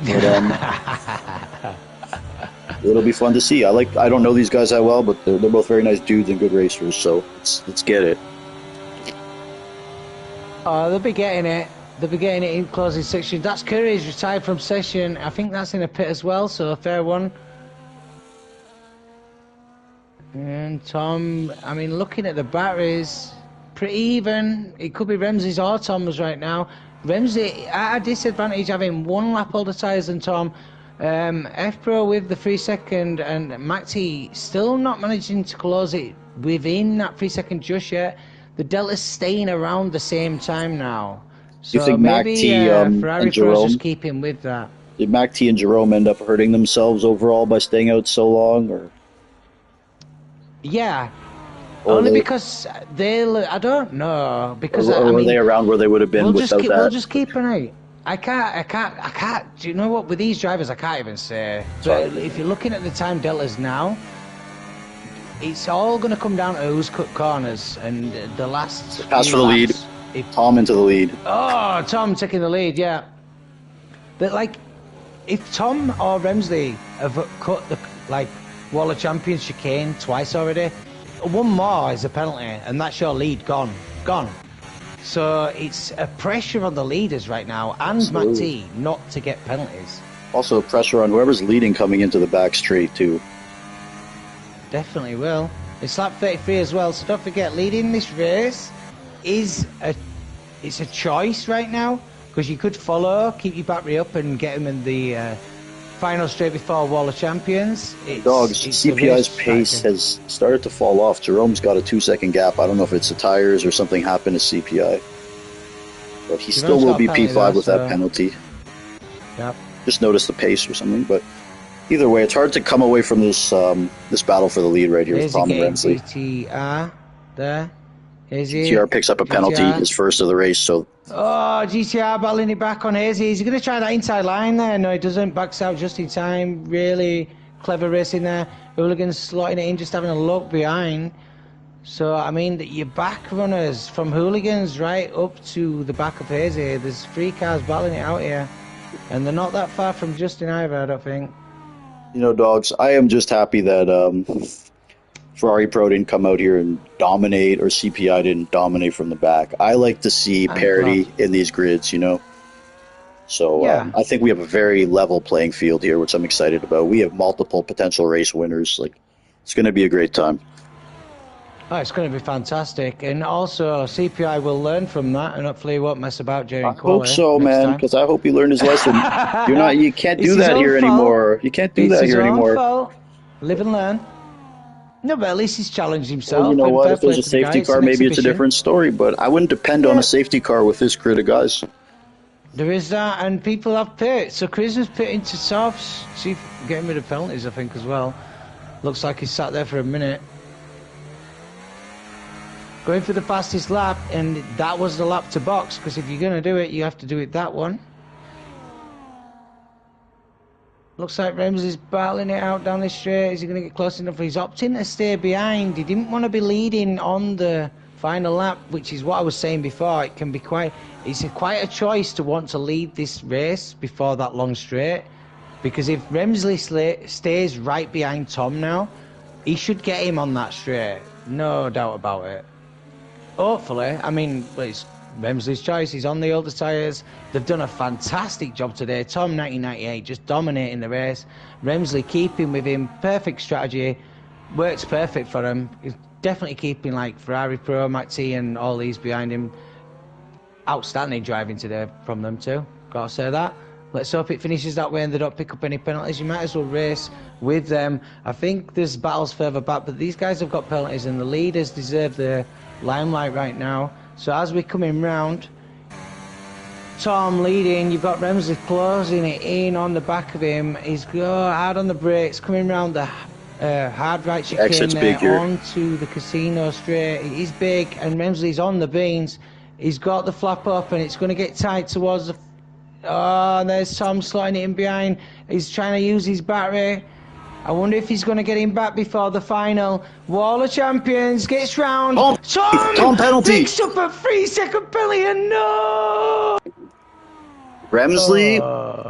But, it'll be fun to see. I don't know these guys that well, but they're both very nice dudes and good racers. So let's get it. Oh, they'll be getting it. They'll be getting it in closing section. That's Curry's retired from session. I think that's in a pit as well, so a fair one. And Tom, I mean, looking at the batteries, pretty even. It could be Ramsey's or Tom's right now. Ramsey at a disadvantage, having 1 lap older tyres than Tom. F-Pro with the 3-second, and Mac T still not managing to close it within that 3-second just yet. The Delta's staying around the same time now. So you think maybe Mac T Ferrari and Jerome, Pro's just keeping with that. Did Mac T and Jerome end up hurting themselves overall by staying out so long, or? Yeah. Only because I don't know, because or were they around where they would have been without that? We'll just keep an eye. I can't. Do you know what? With these drivers, I can't even say. But if you're looking at the time deltas now, it's all going to come down to who's cut corners and the last. Pass for the lead. Tom into the lead. Oh, Tom taking the lead, yeah. But like, if Tom or Ramsley have cut the Wall of Champions chicane twice already, one more is a penalty, and that's your lead gone. So it's a pressure on the leaders right now and Matt T not to get penalties. Also, pressure on whoever's leading coming into the back straight, too. Definitely will. It's lap 33 as well, so don't forget, leading this race is it's a choice right now, because you could follow, keep your battery up and get him in the final straight before Wall of Champions. Dogs, CPI's pace has started to fall off. Jerome's got a 2-second gap. I don't know if it's the tires or something happened to CPI. But he still will be P5 with that penalty. Yep. Just notice the pace or something, but either way, it's hard to come away from this this battle for the lead right here with Tom and Rensley. GTR there. GTR picks up a penalty, his first of the race, so... Oh, GTR battling it back on Hazy. Is he going to try that inside line there? No, he doesn't. Backs out just in time. Really clever racing there. Hooligans slotting it in, just having a look behind. So, I mean, your back runners from Hooligans right up to the back of Hazy. There's 3 cars battling it out here. And they're not that far from Justin either, I don't think. You know, Dogs, I am just happy that Ferrari Pro didn't come out here and dominate, or CPI didn't dominate from the back. I like to see parity in these grids, you know. So I think we have a very level playing field here, which I'm excited about. We have multiple potential race winners. Like, it's going to be a great time. Oh, it's going to be fantastic. And also, CPI will learn from that, and hopefully he won't mess about during quali. I hope so, man, because I hope he learned his lesson. You can't do that here anymore. You can't do that here anymore. It's his own fault. Live and learn. No, but at least he's challenged himself. Well, you know what? If there's a safety car, maybe it's a different story, but I wouldn't depend on a safety car with this grid of guys. There is that, and people have pit. So Charisma's pit into softs. See, getting rid of penalties, I think, as well. Looks like he's sat there for a minute. Going for the fastest lap, and that was the lap to box, because if you're going to do it, you have to do it that one. Looks like Ramsey's battling it out down the straight. Is he going to get close enough? He's opting to stay behind. He didn't want to be leading on the final lap, which is what I was saying before. It can be quite a choice to want to lead this race before that long straight, because if Ramsey stays right behind Tom now, he should get him on that straight. No doubt about it. Hopefully, I mean, it's Ramsley's choice. He's on the older tyres. They've done a fantastic job today. Tom 1998 just dominating the race. Ramsley keeping with him. Perfect strategy. Works perfect for him. He's definitely keeping like Ferrari Pro, Matt T and all these behind him. Outstanding driving today from them too. Gotta say that. Let's hope it finishes that way and they don't pick up any penalties. You might as well race with them. I think there's battles further back, but these guys have got penalties and the leaders deserve the limelight right now. So as we're coming round, Tom leading, you've got Ramsey closing it in on the back of him. He's hard on the brakes, coming round the hard right chicane there onto the casino straight. It is big, and Ramsey's on the beans. He's got the flap up, and it's going to get tight towards the... Oh, there's Tom slotting it in behind. He's trying to use his battery. I wonder if he's going to get him back before the final. Wall of Champions gets round. Tom penalty. Picks up a 3-second penalty, and no! Ramsley,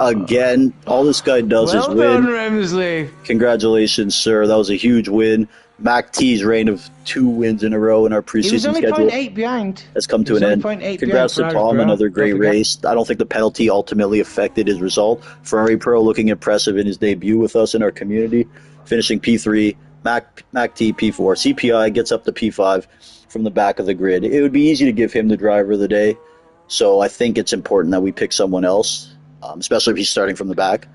again, all this guy does is win. Well done, Ramsley. Congratulations, sir. That was a huge win. Mac T's reign of 2 wins in a row in our preseason schedule. He was only 0.8 behind. Has come to an end. Congrats to Tom, another great race. I don't think the penalty ultimately affected his result. Ferrari Pro looking impressive in his debut with us in our community, finishing P3. Mac T P4. CPI gets up to P5 from the back of the grid. It would be easy to give him the driver of the day, so I think it's important that we pick someone else, especially if he's starting from the back.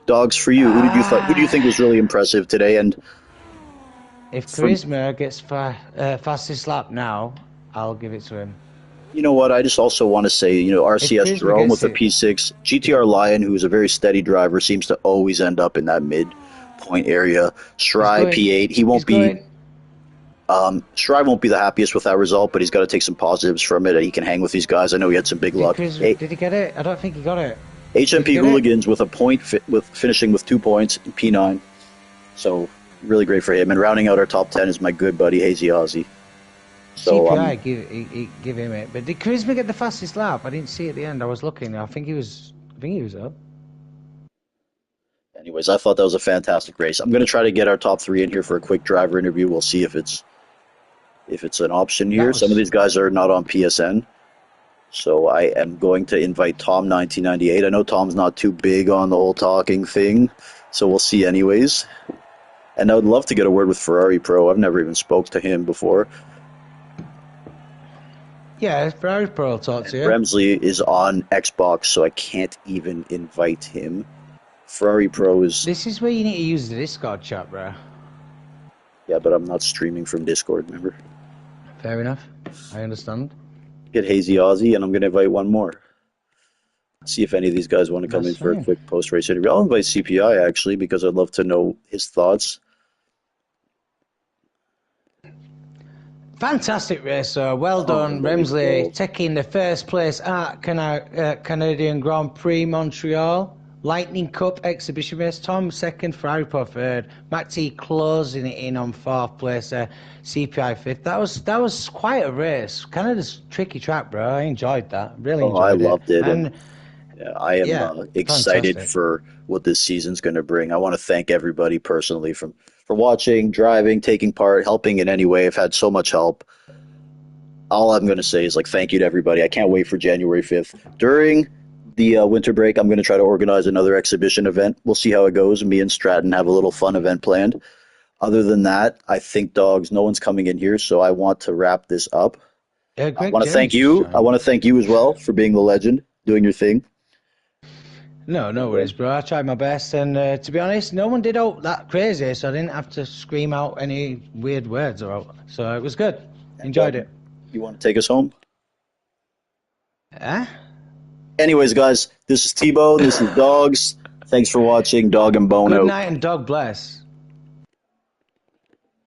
Dogs, for you, who do you think was really impressive today? And if Charisma gets fastest lap now, I'll give it to him. You know what? I just also want to say, RCS Jerome with the P6, GTR Lion, who is a very steady driver, seems to always end up in that mid-point area. Shry P8, he won't be. Shry won't be the happiest with that result, but he's got to take some positives from it. He can hang with these guys. I know he had some big luck. Did he get it? I don't think he got it. HMP Hooligans with a point, finishing with 2 points in P9. So really great for him. And rounding out our top 10 is my good buddy Hazy Ozzy. So, CPI give him it. But did Charisma get the fastest lap? I didn't see at the end. I was looking. I think he was up. Anyways, I thought that was a fantastic race. I'm going to try to get our top 3 in here for a quick driver interview. We'll see if it's if it's an option That here. Some of was these guys are not on PSN. So I am going to invite Tom 1998. I know Tom's not too big on the whole talking thing, so we'll see anyways. And I would love to get a word with Ferrari Pro. I've never even spoke to him before. yeah. Ferrari Pro will talk And to you. Bremsley is on Xbox, so I can't even invite him. Ferrari Pro is, This is where you need to use the Discord chat, bro. yeah, but I'm not streaming from Discord, remember? Fair enough. I understand. Get Hazy Aussie, and I'm going to invite one more. See if any of these guys want to come in That's for a fine. quick post-race interview. I'll invite CPI, actually, because I'd love to know his thoughts. Fantastic racer. Well done, Unbelievable. Remsley, taking the first place at Canadian Grand Prix Montreal. Lightning Cup exhibition race. Tom second, Ferrari Pro third. Matt T closing it in on fourth place. CPI fifth. That was quite a race. Kind of this tricky track, bro. I enjoyed that. Really Oh, I enjoyed it. loved it, and And I am yeah, excited fantastic. for what this season's going to bring. I want to thank everybody personally for watching, driving, taking part, helping in any way. I've had so much help. All I'm going to say is like thank you to everybody. I can't wait for January 5th. During the winter break, I'm going to try to organize another exhibition event. We'll see how it goes. Me and Stratton have a little fun event planned. Other than that, I think dogs. No one's coming in here, so I want to wrap this up. I Greg want to thank James just you. I joined. want to thank you as well for being the legend, doing your thing. No And worries, bro. I tried my best, and to be honest, no one did out that crazy, so I didn't have to scream out any weird words so it was good. Enjoyed it. you want to take us home? Eh? Anyways, guys, this is Tebow. This is Dogs. Thanks for watching. Dog and Bone Good out. night and dog bless.